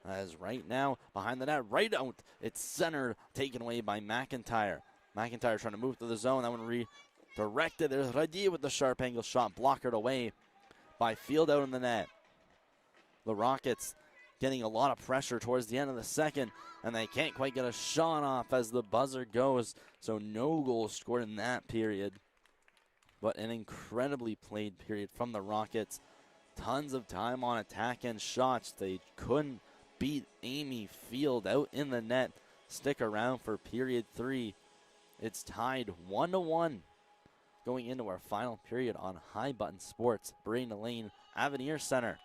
As right now, behind the net, right out, it's centered, taken away by McIntyre. McIntyre trying to move to the zone. That one redirected. There's Radier with the sharp angle shot, blockered away by Field out in the net. The Rockets getting a lot of pressure towards the end of the second, and they can't quite get a shot off as the buzzer goes. So no goals scored in that period, but an incredibly played period from the Rockets. Tons of time on attack and shots. They couldn't beat Amy Field out in the net. Stick around for period 3. It's tied 1-1 going into our final period on High Button Sports, Braden Lane Avenir Center.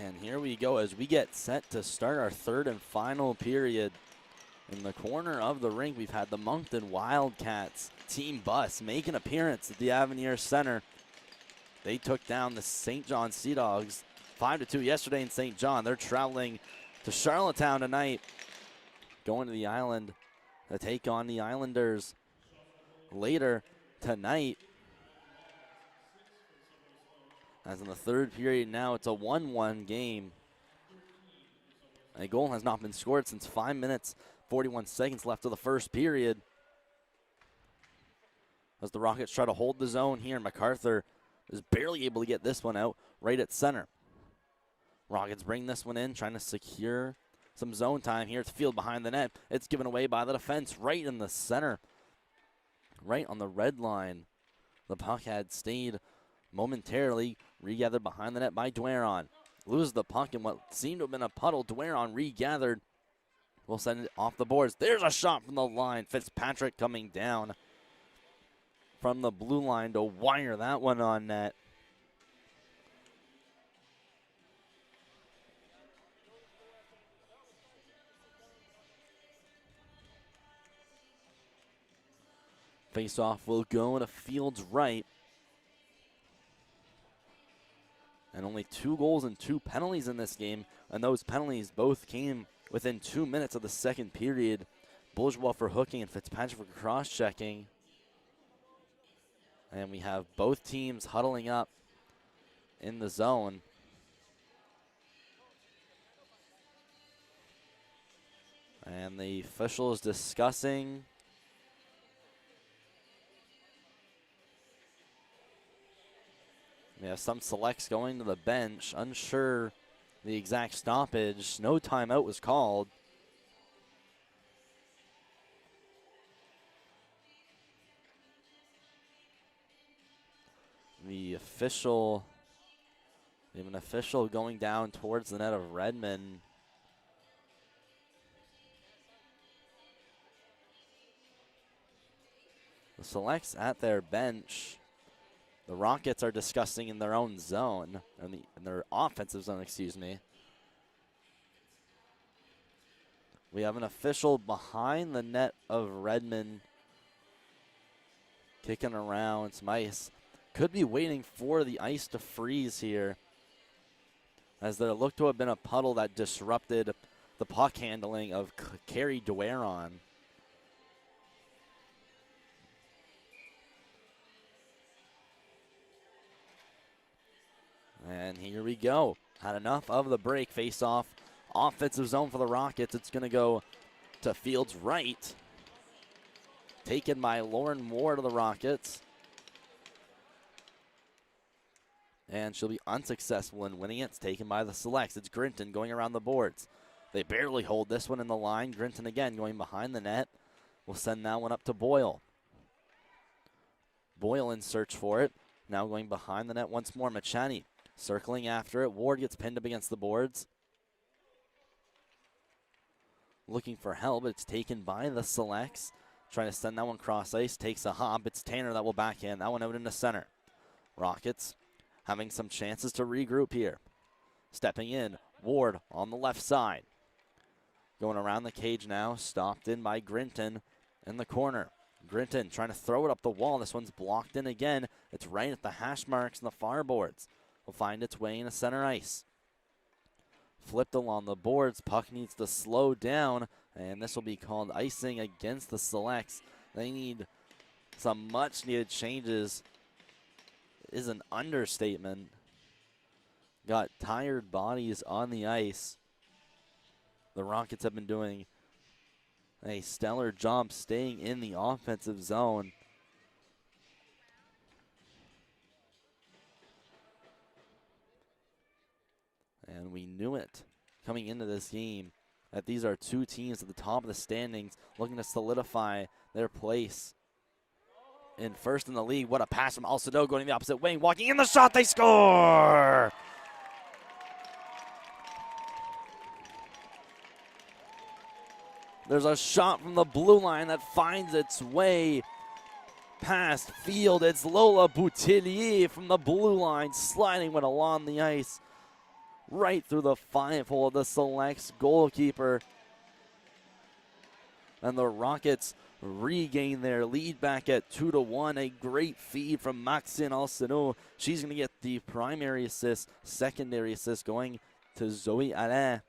And here we go as we get set to start our third and final period. In the corner of the rink, we've had the Moncton Wildcats team bus make an appearance at the Avenir Center. They took down the St. John Sea Dogs 5-2 yesterday in St. John. They're traveling to Charlottetown tonight, going to the island to take on the Islanders later tonight. As in the third period now, it's a 1-1 game. A goal has not been scored since 5 minutes, 41 seconds left of the first period. As the Rockets try to hold the zone here, MacArthur is barely able to get this one out right at center. Rockets bring this one in, trying to secure some zone time here. It's field behind the net. It's given away by the defense right in the center, right on the red line. The puck had stayed momentarily, regathered behind the net by Dwaron. Loses the puck in what seemed to have been a puddle. Dwaron regathered. We'll send it off the boards. There's a shot from the line. Fitzpatrick coming down from the blue line to wire that one on net. Face-off will go to Fields right. And only 2 goals and 2 penalties in this game. And those penalties both came within 2 minutes of the second period. Bourgeois for hooking and Fitzpatrick for cross-checking. And we have both teams huddling up in the zone. And the officials discussing. We have some selects going to the bench, unsure the exact stoppage. No timeout was called. We have an official going down towards the net of Redmond. The selects at their bench. The Rockets are discussing in their own zone, in their offensive zone, excuse me. We have an official behind the net of Redmond kicking around some ice. Could be waiting for the ice to freeze here, as there looked to have been a puddle that disrupted the puck handling of Kerry Dwaron. And here we go. Had enough of the break. Face off. Offensive zone for the Rockets. It's going to go to Fields right. Taken by Lauren Ward of the Rockets. And she'll be unsuccessful in winning it. It's taken by the Selects. It's Grinton going around the boards. They barely hold this one in the line. Grinton again going behind the net. We'll send that one up to Boyle. Boyle in search for it. Now going behind the net once more. Machani circling after it. Ward gets pinned up against the boards. Looking for help, but it's taken by the Selects. Trying to send that one cross ice. Takes a hop. It's Tanner that will backhand that one out into center. Rockets having some chances to regroup here. Stepping in. Ward on the left side. Going around the cage now. Stopped in by Grinton in the corner. Grinton trying to throw it up the wall. This one's blocked in again. It's right at the hash marks and the far boards. Will find its way into center ice. Flipped along the boards. Puck needs to slow down, and this will be called icing against the Selects. They need some much-needed changes. Is an understatement. Got tired bodies on the ice. The Rockets have been doing a stellar job staying in the offensive zone. And we knew it coming into this game that these are two teams at the top of the standings looking to solidify their place in first in the league. What a pass from Alcedo going the opposite wing, walking in the shot, they score! There's a shot from the blue line that finds its way past Field. It's Lola Boutillier from the blue line sliding one along the ice. right through the 5-hole of the Selects goalkeeper. And the Rockets regain their lead back at 2-1. A great feed from Maxine Alcino. She's going to get the primary assist, secondary assist going to Zoe Alain.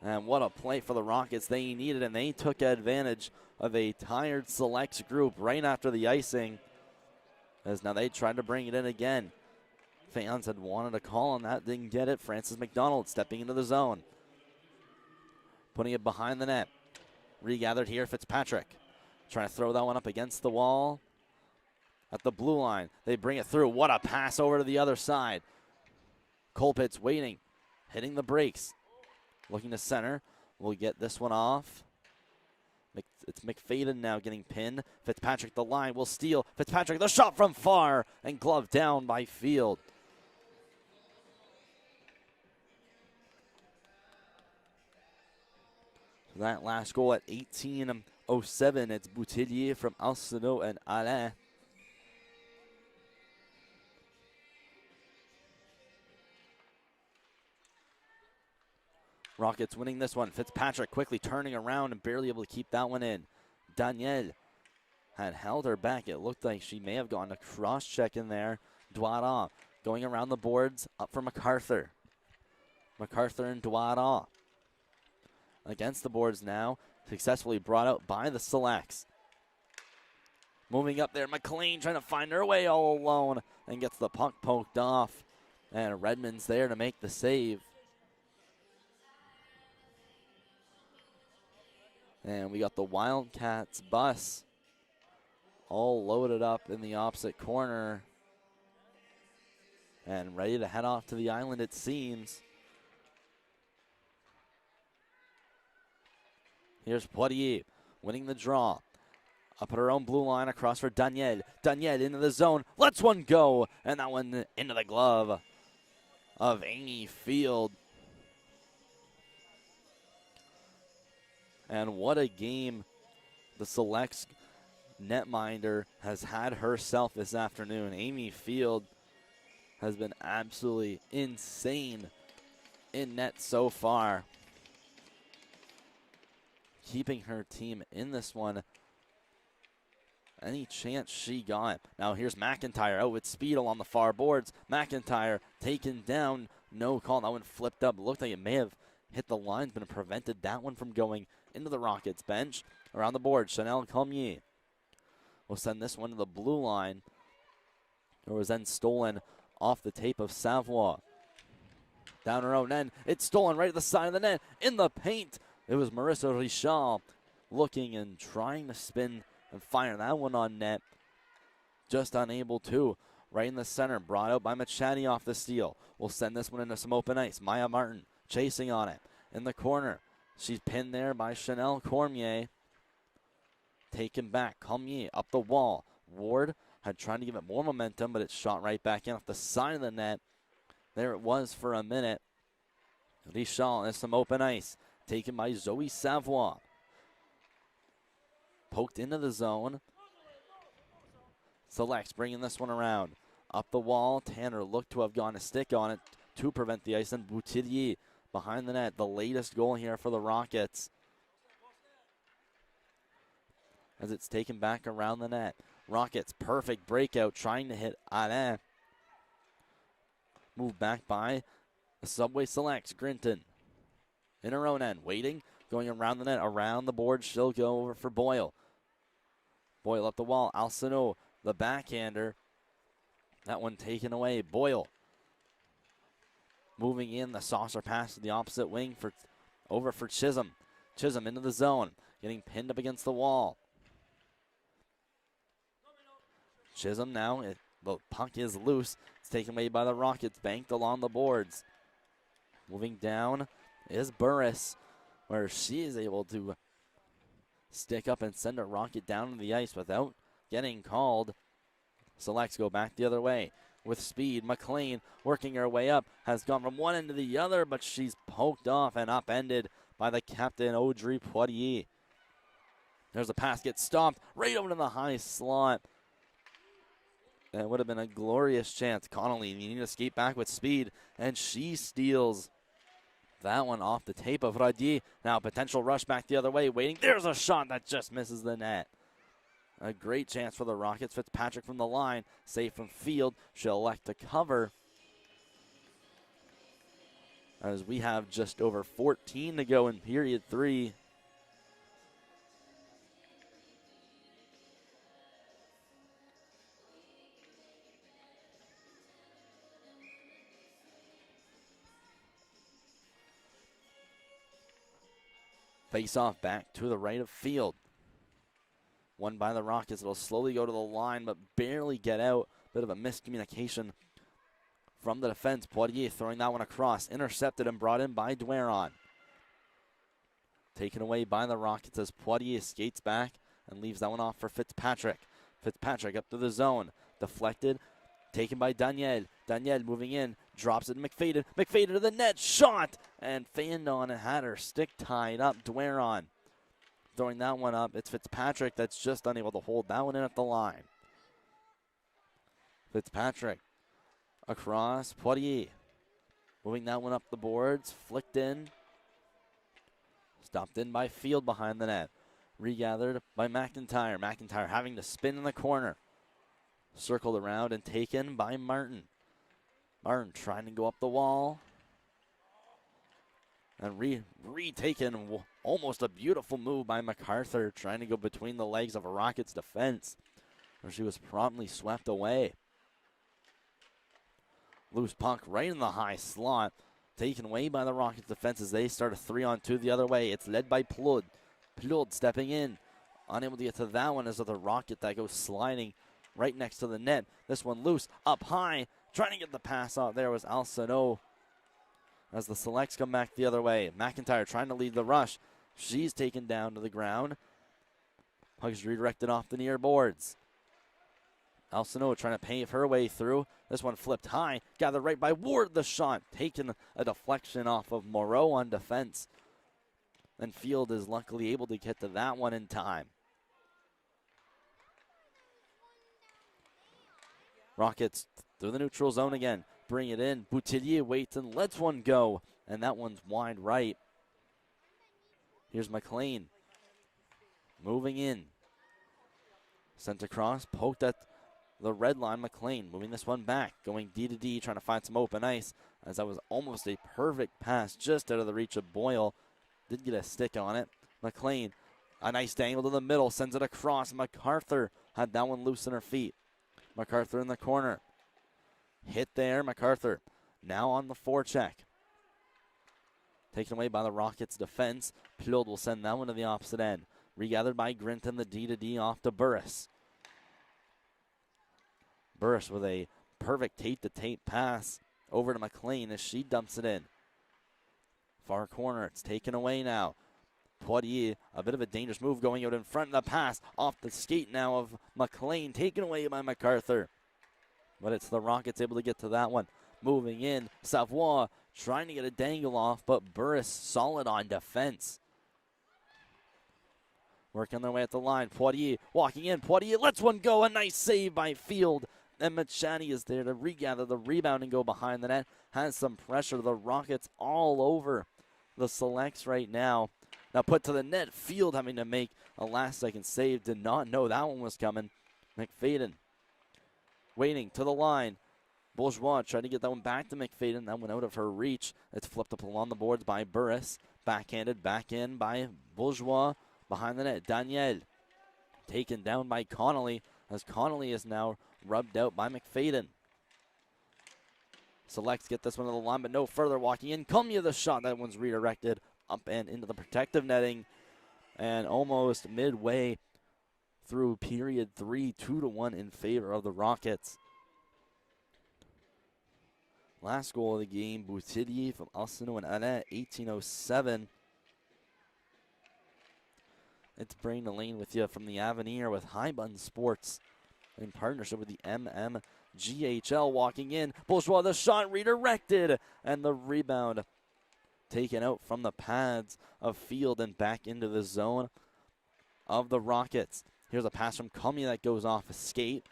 And what a play for the Rockets. They needed, and they took advantage of a tired Selects group right after the icing, as now they tried to bring it in again. Fans had wanted a call on that, didn't get it. Francis McDonald stepping into the zone, putting it behind the net. Regathered here, Fitzpatrick trying to throw that one up against the wall at the blue line. They bring it through. What a pass over to the other side. Colpitts waiting, hitting the brakes, looking to center. Will get this one off. It's McFadden now getting pinned. Fitzpatrick, the line, will steal. Fitzpatrick, the shot from far, and gloved down by Field. That last goal at 18:07. It's Boutillier from Alcino and Alain. Rockets winning this one. Fitzpatrick quickly turning around and barely able to keep that one in. Danielle had held her back. It looked like she may have gone a cross-check in there. Douara going around the boards, up for MacArthur. MacArthur and Douara against the boards now. Successfully brought out by the Selects. Moving up there, McLean trying to find her way all alone and gets the puck poked off. And Redmond's there to make the save. And we got the Wildcats bus all loaded up in the opposite corner and ready to head off to the island, it seems. Here's Poirier winning the draw. Up at her own blue line, across for Danielle. Danielle into the zone, lets one go, and that one into the glove of Amy Field. And what a game the Selects netminder has had herself this afternoon. Amy Field has been absolutely insane in net so far, keeping her team in this one any chance she got. Now here's McIntyre out with Speedle on the far boards. McIntyre taken down, no call. That one flipped up. Looked like it may have hit the linesman and prevented that one from going into the Rockets bench. Around the board, Chanel Comier will send this one to the blue line. It was then stolen off the tape of Savoie. Down her own end, it's stolen right at the side of the net, in the paint. It was Marissa Richard looking and trying to spin and fire that one on net. Just unable to. Right in the center, brought out by Machadi off the steal. We'll send this one into some open ice. Maya Martin chasing on it. In the corner, she's pinned there by Chanel Cormier. Taken back, Cormier up the wall. Ward had tried to give it more momentum, but it shot right back in off the side of the net. There it was for a minute. Richard has some open ice. Taken by Zoe Savoie. Poked into the zone. Selects bringing this one around. Up the wall, Tanner looked to have gone a stick on it to prevent the ice. And Boutillier behind the net. The latest goal here for the Rockets, as it's taken back around the net. Rockets, perfect breakout, trying to hit Alain. Moved back by the Subway Selects. Grinton in her own end, waiting, going around the net, around the board. She'll go over for Boyle. Boyle up the wall. Alcino, the backhander. That one taken away. Boyle moving in, the saucer pass to the opposite wing for over for Chisholm. Chisholm into the zone, getting pinned up against the wall. Chisholm now, the puck is loose. It's taken away by the Rockets, banked along the boards. Moving down is Burris, where she is able to stick up and send a Rocket down to the ice without getting called. Selects go back the other way with speed. McLean working her way up, has gone from one end to the other, but she's poked off and upended by the captain, Audrey Poirier. There's a pass, gets stopped right over to the high slot. That would have been a glorious chance. Connolly needing to skate back with speed, and she steals that one off the tape of Radier. Now potential rush back the other way, waiting. There's a shot that just misses the net. A great chance for the Rockets. Fitzpatrick from the line, safe from field. She'll elect to cover, as we have just over 14 to go in period 3. Face off back to the right of field. Won by the Rockets. It'll slowly go to the line, but barely get out. Bit of a miscommunication from the defense. Poitier throwing that one across. Intercepted and brought in by Dueron. Taken away by the Rockets as Poitier skates back and leaves that one off for Fitzpatrick. Fitzpatrick up to the zone. Deflected. Taken by Daniel. Daniel moving in. Drops it to McFadden. McFadden to the net. Shot! And Fandon had her stick tied up. Dueron throwing that one up. It's Fitzpatrick that's just unable to hold that one in at the line. Fitzpatrick across. Poitier moving that one up the boards. Flicked in. Stopped in by Field behind the net. Regathered by McIntyre. McIntyre having to spin in the corner. Circled around and taken by Martin. Martin trying to go up the wall. And retaken. Almost a beautiful move by MacArthur, trying to go between the legs of a Rockets defense, where she was promptly swept away. Loose puck right in the high slot. Taken away by the Rockets defense as they start a 3-on-2 the other way. It's led by Plud. Plud stepping in. Unable to get to that one as the Rocket that goes sliding right next to the net. This one loose, up high. Trying to get the pass out there was Alcino as the Selects come back the other way. McIntyre trying to lead the rush. She's taken down to the ground. Puck's redirected off the near boards. Alcino trying to pave her way through. This one flipped high. Gathered right by Ward. The shot taking a deflection off of Moreau on defense. And Field is luckily able to get to that one in time. Rockets through the neutral zone again. Bring it in. Boutillier waits and lets one go. And that one's wide right. Here's McLean. Moving in. Sent across. Poked at the red line. McLean moving this one back. Going D to D. Trying to find some open ice. As that was almost a perfect pass. Just out of the reach of Boyle. Did get a stick on it. McLean. A nice dangle to the middle. Sends it across. MacArthur had that one loose in her feet. MacArthur in the corner. Hit there, MacArthur. Now on the forecheck. Taken away by the Rockets defense. Plod will send that one to the opposite end. Regathered by Grinton, the D to D off to Burris. Burris with a perfect tape-to-tape pass over to McLean as she dumps it in. Far corner, it's taken away now. Poitier, a bit of a dangerous move going out in front of the pass. Off the skate now of McLean, taken away by MacArthur. But it's the Rockets able to get to that one. Moving in, Savoie trying to get a dangle off, but Burris solid on defense. Working their way at the line. Poitier walking in. Poitier lets one go. A nice save by Field. And Machani is there to regather the rebound and go behind the net. Has some pressure. The Rockets all over the Selects right now. Now put to the net. Field having to make a last-second save. Did not know that one was coming. McFadden waiting to the line. Bourgeois trying to get that one back to McFadden. That went out of her reach. It's flipped up along the boards by Burris. Backhanded back in by Bourgeois. Behind the net, Daniel taken down by Connolly as Connolly is now rubbed out by McFadden. Selects get this one to the line, but no further. Walking in, Cumia the shot. That one's redirected up and into the protective netting. And almost midway through period 3, 2-1 in favor of the Rockets. Last goal of the game, Boutillier from Alcino and Alain, 18:07. It's Brain Lane with you from the Avenir with High Bun Sports in partnership with the MMGHL. Walking in, Bourgeois, the shot redirected, and the rebound taken out from the pads of Field and back into the zone of the Rockets. Here's a pass from Cumia that goes off a skate.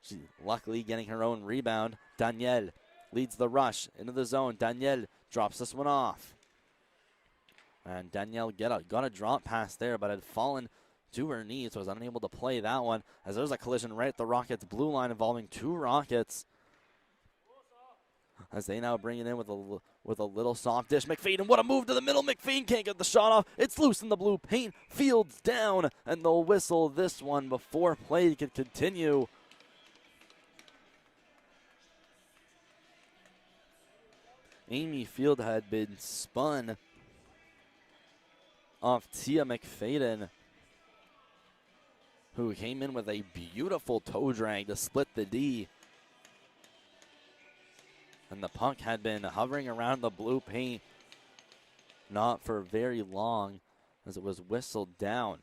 She luckily getting her own rebound. Danielle leads the rush into the zone. Danielle drops this one off. And Danielle got a drop pass there, but had fallen to her knees, so was unable to play that one, as there's a collision right at the Rockets' blue line involving two Rockets. As they now bring it in with a little soft dish. McFadden, what a move to the middle. McFadden can't get the shot off. It's loose in the blue paint. Fields down, and they'll whistle this one before play can continue. Amy Field had been spun off Tia McFadden, who came in with a beautiful toe drag to split the D. And the puck had been hovering around the blue paint, not for very long, as it was whistled down.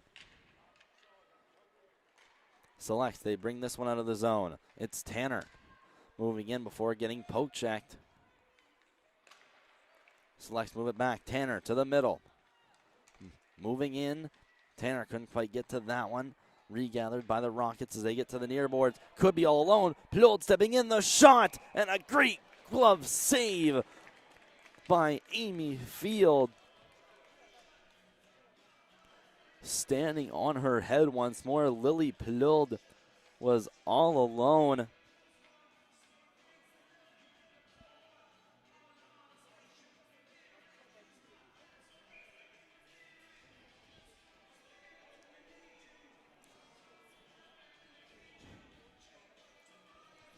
Selects, they bring this one out of the zone. It's Tanner moving in before getting poke checked. Selects, move it back. Tanner to the middle. Moving in. Tanner couldn't quite get to that one. Regathered by the Rockets as they get to the near boards. Could be all alone. Plod stepping in, the shot, and a great glove save by Amy Field. Standing on her head once more, Lily Plod was all alone.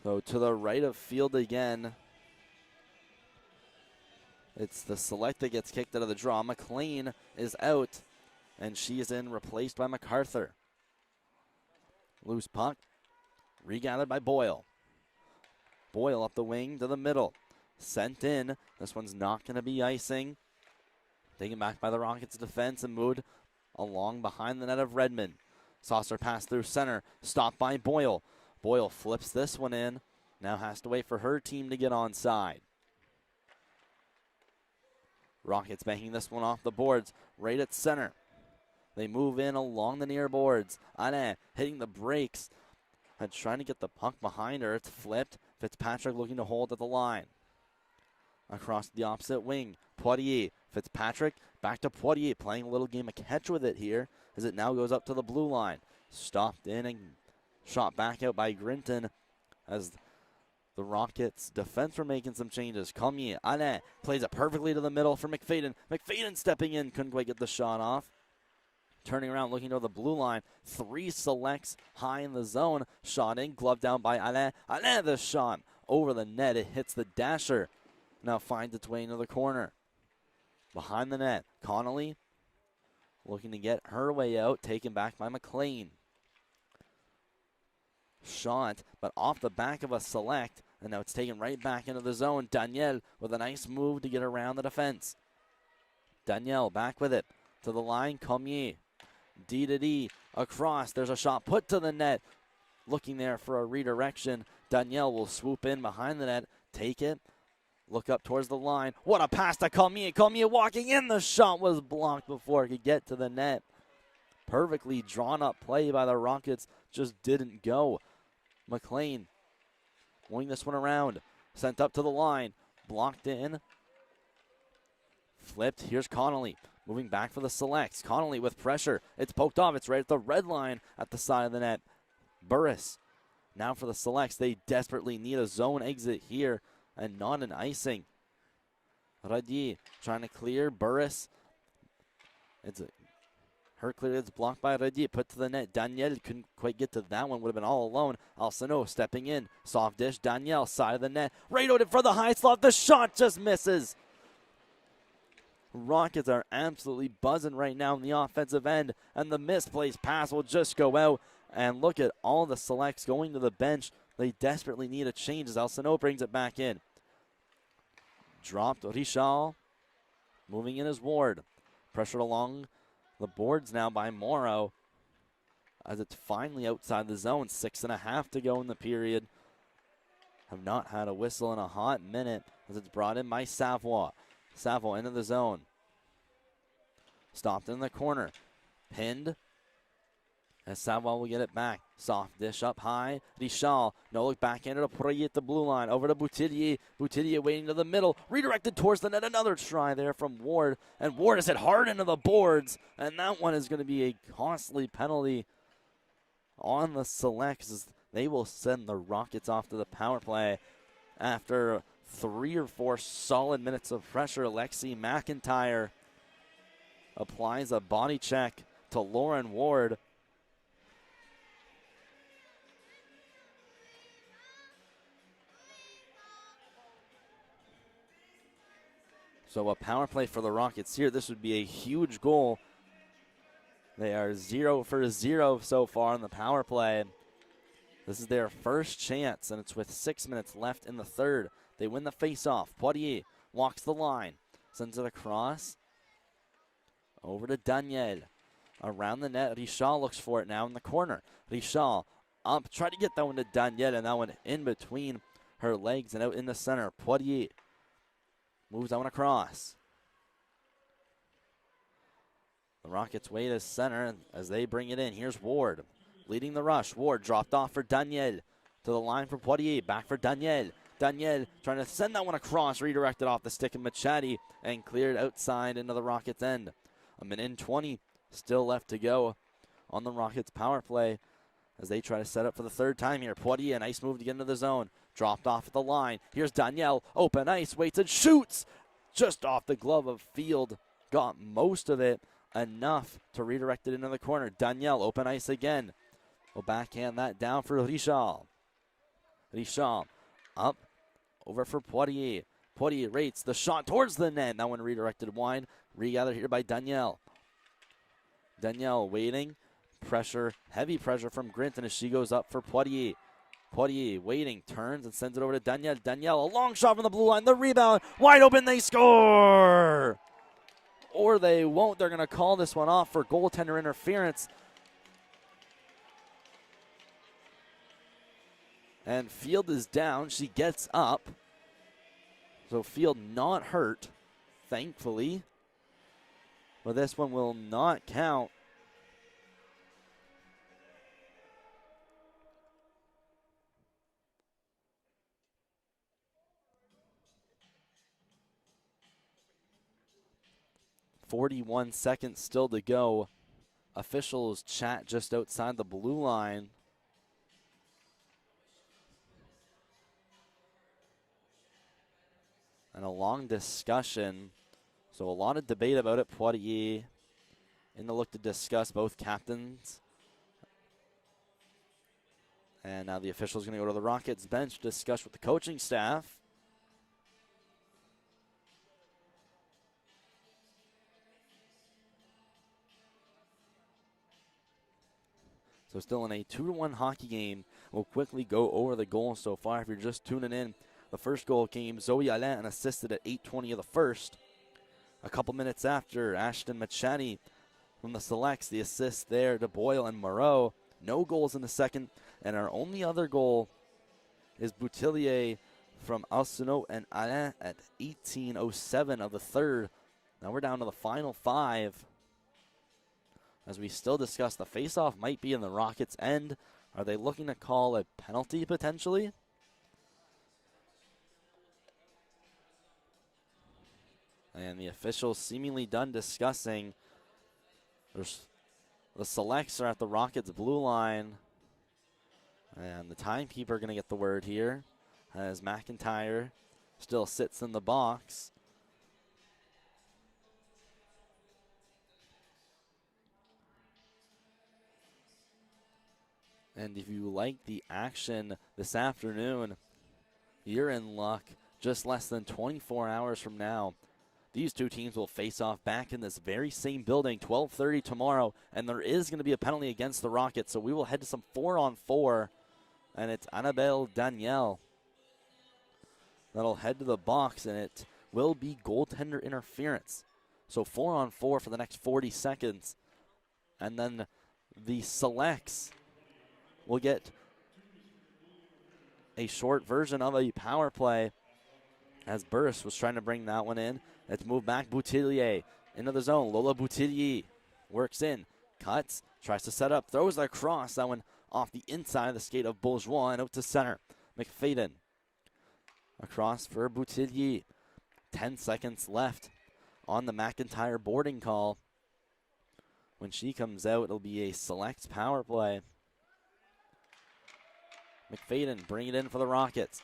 So to the right of Field again. It's the Select that gets kicked out of the draw. McLean is out, and she is in, replaced by MacArthur. Loose puck, regathered by Boyle. Boyle up the wing to the middle. Sent in. This one's not going to be icing. Taken back by the Rockets defense and moved along behind the net of Redmond. Saucer pass through center. Stopped by Boyle. Boyle flips this one in. Now has to wait for her team to get onside. Rockets banking this one off the boards, right at center. They move in along the near boards. Anna hitting the brakes and trying to get the puck behind her. It's flipped. Fitzpatrick looking to hold at the line. Across the opposite wing, Poitier. Fitzpatrick back to Poitier, playing a little game of catch with it here as it now goes up to the blue line. Stopped in and shot back out by Grinton as the Rockets defense were making some changes. Cormier, Alain plays it perfectly to the middle for McFadden. McFadden stepping in, couldn't quite get the shot off. Turning around, looking to the blue line. Three Selects high in the zone. Shot in, glove down by Alain. Alain, the shot over the net. It hits the dasher. Now finds its way into the corner. Behind the net, Connolly looking to get her way out. Taken back by McLean. Shot, but off the back of a Select, and now it's taken right back into the zone. Danielle with a nice move to get around the defense. Danielle back with it to the line. Cormier, D to D, across. There's a shot put to the net. Looking there for a redirection. Danielle will swoop in behind the net, take it, look up towards the line. What a pass to Cormier. Cormier walking in. The shot was blocked before it could get to the net. Perfectly drawn up play by the Rockets, just didn't go. McLean wing this one around. Sent up to the line. Blocked in. Flipped. Here's Connolly. Moving back for the Selects. Connolly with pressure. It's poked off. It's right at the red line at the side of the net. Burris. Now for the Selects. They desperately need a zone exit here and not an icing. Radier trying to clear. Burris. Her clear, it's blocked by Radier, put to the net. Danielle couldn't quite get to that one, would have been all alone. Alcino stepping in, soft dish. Danielle, side of the net, right out for the high slot. The shot just misses. Rockets are absolutely buzzing right now in the offensive end, and the misplaced pass will just go out. And look at all the Selects going to the bench. They desperately need a change as Alcino brings it back in. Dropped Richard, moving in as Ward. Pressured along the boards now by Morrow as it's finally outside the zone. 6.5 to go in the period. Have not had a whistle in a hot minute as it's brought in by Savoie. Savoie into the zone. Stopped in the corner. Pinned. As Savoie will get it back. Soft dish up high. Richard. No look backhander to Poirier at the blue line. Over to Boutillier. Boutillier waiting to the middle. Redirected towards the net. Another try there from Ward. And Ward has hit hard into the boards. And that one is going to be a costly penalty on the Selects. They will send the Rockets off to the power play after 3 or 4 solid minutes of pressure. Lexi McIntyre applies a body check to Lauren Ward. So a power play for the Rockets here. This would be a huge goal. They are 0 for 0 so far in the power play. This is their first chance, and it's with 6 minutes left in the third. They win the face-off. Poirier walks the line, sends it across. Over to Daniel. Around the net, Richard looks for it now in the corner. Richard up, try to get that one to Daniel, and that one in between her legs and out in the center. Poirier moves that one across. The Rockets wait as center as they bring it in. Here's Ward leading the rush. Ward dropped off for Daniel. To the line for Poirier. Back for Daniel. Daniel trying to send that one across. Redirected off the stick of Machadi and cleared outside into the Rockets' end. A minute and 20 still left to go on the Rockets' power play as they try to set up for the third time here. Poirier, nice move to get into the zone. Dropped off at the line. Here's Danielle. Open ice. Waits and shoots. Just off the glove of Field. Got most of it. Enough to redirect it into the corner. Danielle, open ice again. Will backhand that down for Richard. Richard up. Over for Poirier. Poirier rates the shot towards the net. That one redirected wide. Regathered here by Danielle. Danielle waiting. Pressure. Heavy pressure from Grinton as she goes up for Poirier. Poirier waiting, turns and sends it over to Danielle. Danielle, a long shot from the blue line. The rebound, wide open, they score! Or they won't. They're going to call this one off for goaltender interference. And Field is down. She gets up. So Field not hurt, thankfully. But this one will not count. .41 seconds still to go. Officials chat just outside the blue line. And a long discussion. So a lot of debate about it. Poirier in the look to discuss, both captains. And now the official's going to go to the Rockets bench to discuss with the coaching staff. So still in a 2-1 hockey game. We'll quickly go over the goals so far. If you're just tuning in, the first goal came Zoe Alain and assisted at 8:20 of the first. A couple minutes after, Ashton Machani from the Selects, the assist there to Boyle and Moreau. No goals in the second, and our only other goal is Boutillier from Alcino and Alain at 18:07 of the third. Now we're down to the final 5. As we still discuss, the faceoff might be in the Rockets' end. Are they looking to call a penalty potentially? And the officials seemingly done discussing. The Selects are at the Rockets' blue line. And the timekeeper going to get the word here as McIntyre still sits in the box. And if you like the action this afternoon, you're in luck. Just less than 24 hours from now, these two teams will face off back in this very same building, 12:30 tomorrow, and there is going to be a penalty against the Rockets, so we will head to some 4-on-4, and it's Annabelle Danielle that'll head to the box, and it will be goaltender interference. So 4-on-4 for the next 40 seconds, and then the Selects will get a short version of a power play as Burris was trying to bring that one in. Let's move back. Boutillier into the zone. Lola Boutillier works in, cuts, Tries to set up, throws the cross. That one off the inside of the skate of Bourgeois and out to center. McFadden across for Boutillier. 10 seconds left on the McIntyre boarding call. When she comes out, it'll be a select power play. McFadden bring it in for the Rockets.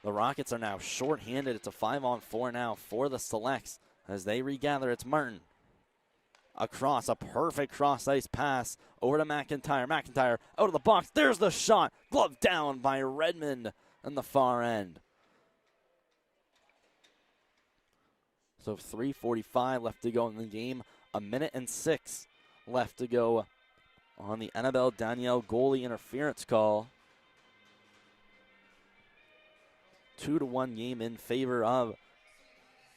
The Rockets are now short-handed. It's a 5-on-4 now for the Selects as they regather. It's Martin. Across, a perfect cross-ice pass over to McIntyre. McIntyre out of the box. There's the shot. Glove down by Redmond on the far end. So 3:45 left to go in the game. 1:06 left to go on the Annabelle Danielle goalie interference call. 2-1 game in favor of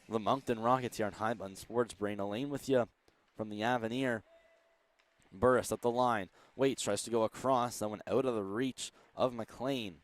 the Moncton Rockets here on High Button Sports. Brain Elaine with you from the Avenir. Burris at the line. Waits, tries to go across. That went out of the reach of McLean.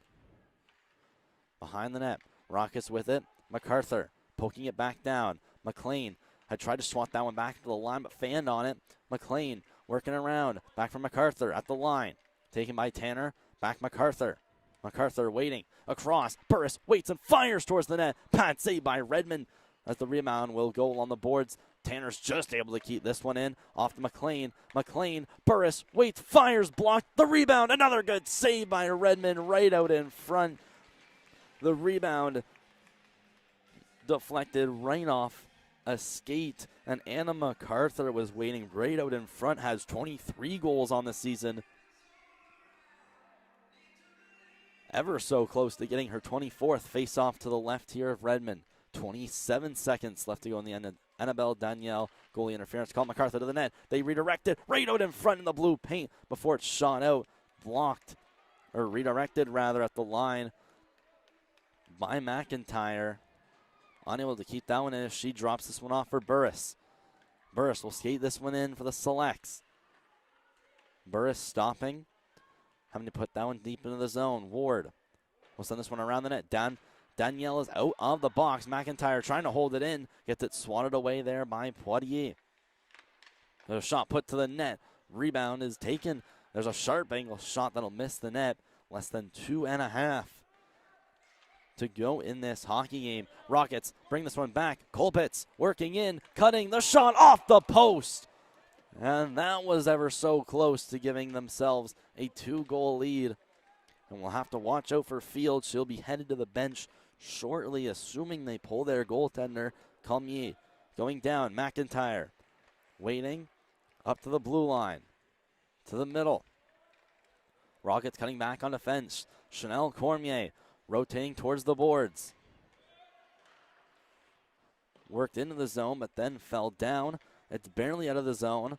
Behind the net. Rockets with it. MacArthur poking it back down. McLean had tried to swat that one back to the line, but fanned on it. McLean working around. Back from MacArthur at the line. Taken by Tanner. Back MacArthur. MacArthur waiting. Across. Burris waits and fires towards the net. Pad saved by Redmond as the rebound will go on the boards. Tanner's just able to keep this one in. Off to McLean. McLean. Burris waits. Fires. Blocked. The rebound. Another good save by Redmond right out in front. The rebound deflected right off a skate, and Anna MacArthur was waiting right out in front, has 23 goals on the season. Ever so close to getting her 24th face-off to the left here of Redmond. 27 seconds left to go in the end of Annabelle Danielle goalie interference call. MacArthur to the net. They redirect it right out in front in the blue paint before it's shot out. Blocked, or redirected rather, at the line by McIntyre. Unable to keep that one in as she drops this one off for Burris. Burris will skate this one in for the Selects. Burris stopping. Having to put that one deep into the zone. Ward will send this one around the net. Danielle is out of the box. McIntyre trying to hold it in. Gets it swatted away there by Poitier. There's a shot put to the net. Rebound is taken. There's a sharp angle shot that'll miss the net. Less than 2.5 to go in this hockey game. Rockets bring this one back. Colpitz working in, cutting the shot off the post. And that was ever so close to giving themselves a 2-goal lead. And we'll have to watch out for Field. She'll be headed to the bench shortly, assuming they pull their goaltender, Colmier. Going down, McIntyre. Waiting, up to the blue line. To the middle. Rockets cutting back on defense. Chanel Cormier rotating towards the boards. Worked into the zone, but then fell down. It's barely out of the zone.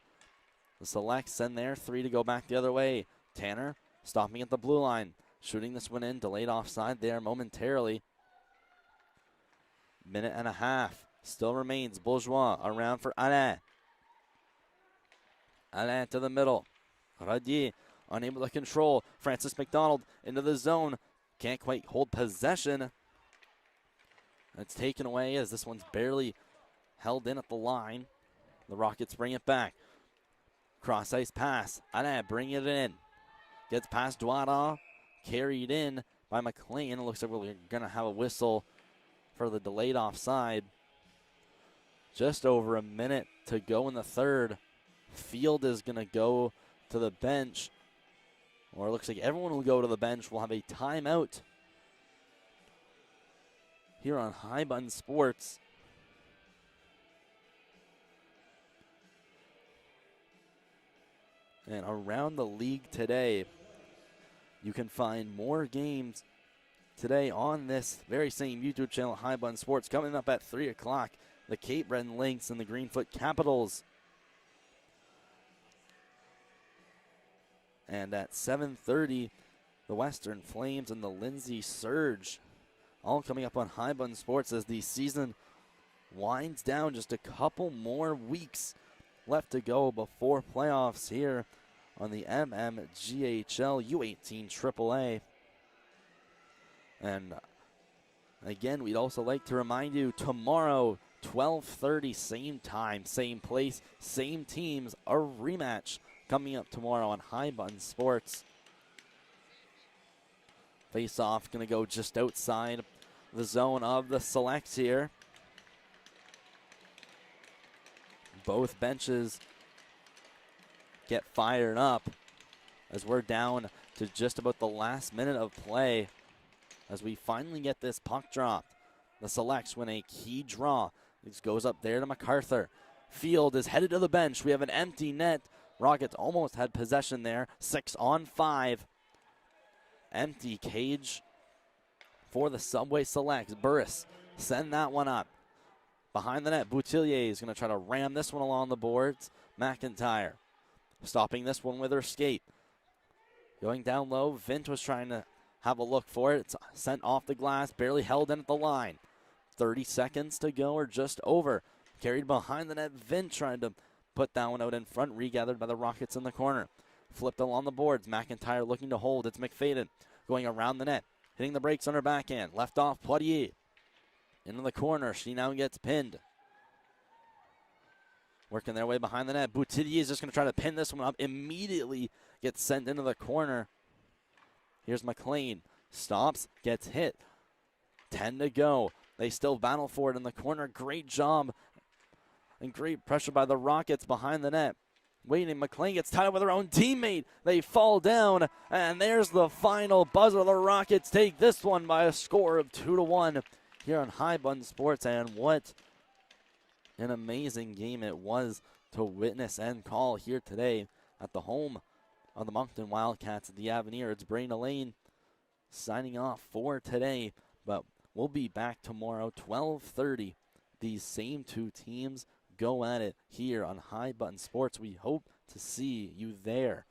The Selects send their 3 to go back the other way. Tanner stopping at the blue line. Shooting this one in. Delayed offside there momentarily. 1.5 minutes still remains. Bourgeois around for Alain. Alain to the middle. Radier unable to control. Francis McDonald into the zone. Can't quite hold possession. It's taken away as this one's barely held in at the line. The Rockets bring it back. Cross ice pass. Alain bring it in. Gets past Douada. Carried in by McLean. It looks like we're going to have a whistle for the delayed offside. Just over a minute to go in the third. Field is going to go to the bench. Or it looks like everyone will go to the bench. We'll have a timeout here on High Button Sports. And around the league today, you can find more games today on this very same YouTube channel, High Button Sports. Coming up at 3 o'clock, the Cape Breton Lynx and the Greenfoot Capitals. And at 7:30, the Western Flames and the Lindsay Surge. All coming up on High Button Sports as the season winds down. Just a couple more weeks left to go before playoffs here on the MMGHL U18 AAA. And again, we'd also like to remind you, tomorrow, 12:30, same time, same place, same teams, a rematch coming up tomorrow on High Button Sports. Face-off going to go just outside the zone of the selects here. Both benches get fired up as we're down to just about the last minute of play as we finally get this puck dropped. The selects win a key draw. This goes up there to MacArthur. Field is headed to the bench. We have an empty net. Rockets almost had possession there. 6-on-5. Empty cage for the Subway Selects. Burris send that one up. Behind the net, Boutillier is going to try to ram this one along the boards. McIntyre stopping this one with her skate. Going down low, Vint was trying to have a look for it. It's sent off the glass, barely held in at the line. 30 seconds to go or just over. Carried behind the net, Vint trying to put that one out in front, regathered by the Rockets in the corner. Flipped along the boards, McIntyre looking to hold. It's McFadden going around the net, hitting the brakes on her backhand. Left off Poitier. Into the corner, she now gets pinned. Working their way behind the net. Boutillier is just going to try to pin this one up. Immediately gets sent into the corner. Here's McLean. Stops, gets hit. 10 to go. They still battle for it in the corner. Great job and great pressure by the Rockets behind the net. Waiting, McLean gets tied up with her own teammate. They fall down, and there's the final buzzer. The Rockets take this one by a score of 2-1 here on High Button Sports, and what an amazing game it was to witness and call here today at the home of the Moncton Wildcats at the Avenir. It's Brayna Lane signing off for today, but we'll be back tomorrow, 12:30. These same two teams go at it here on High Button Sports. We hope to see you there.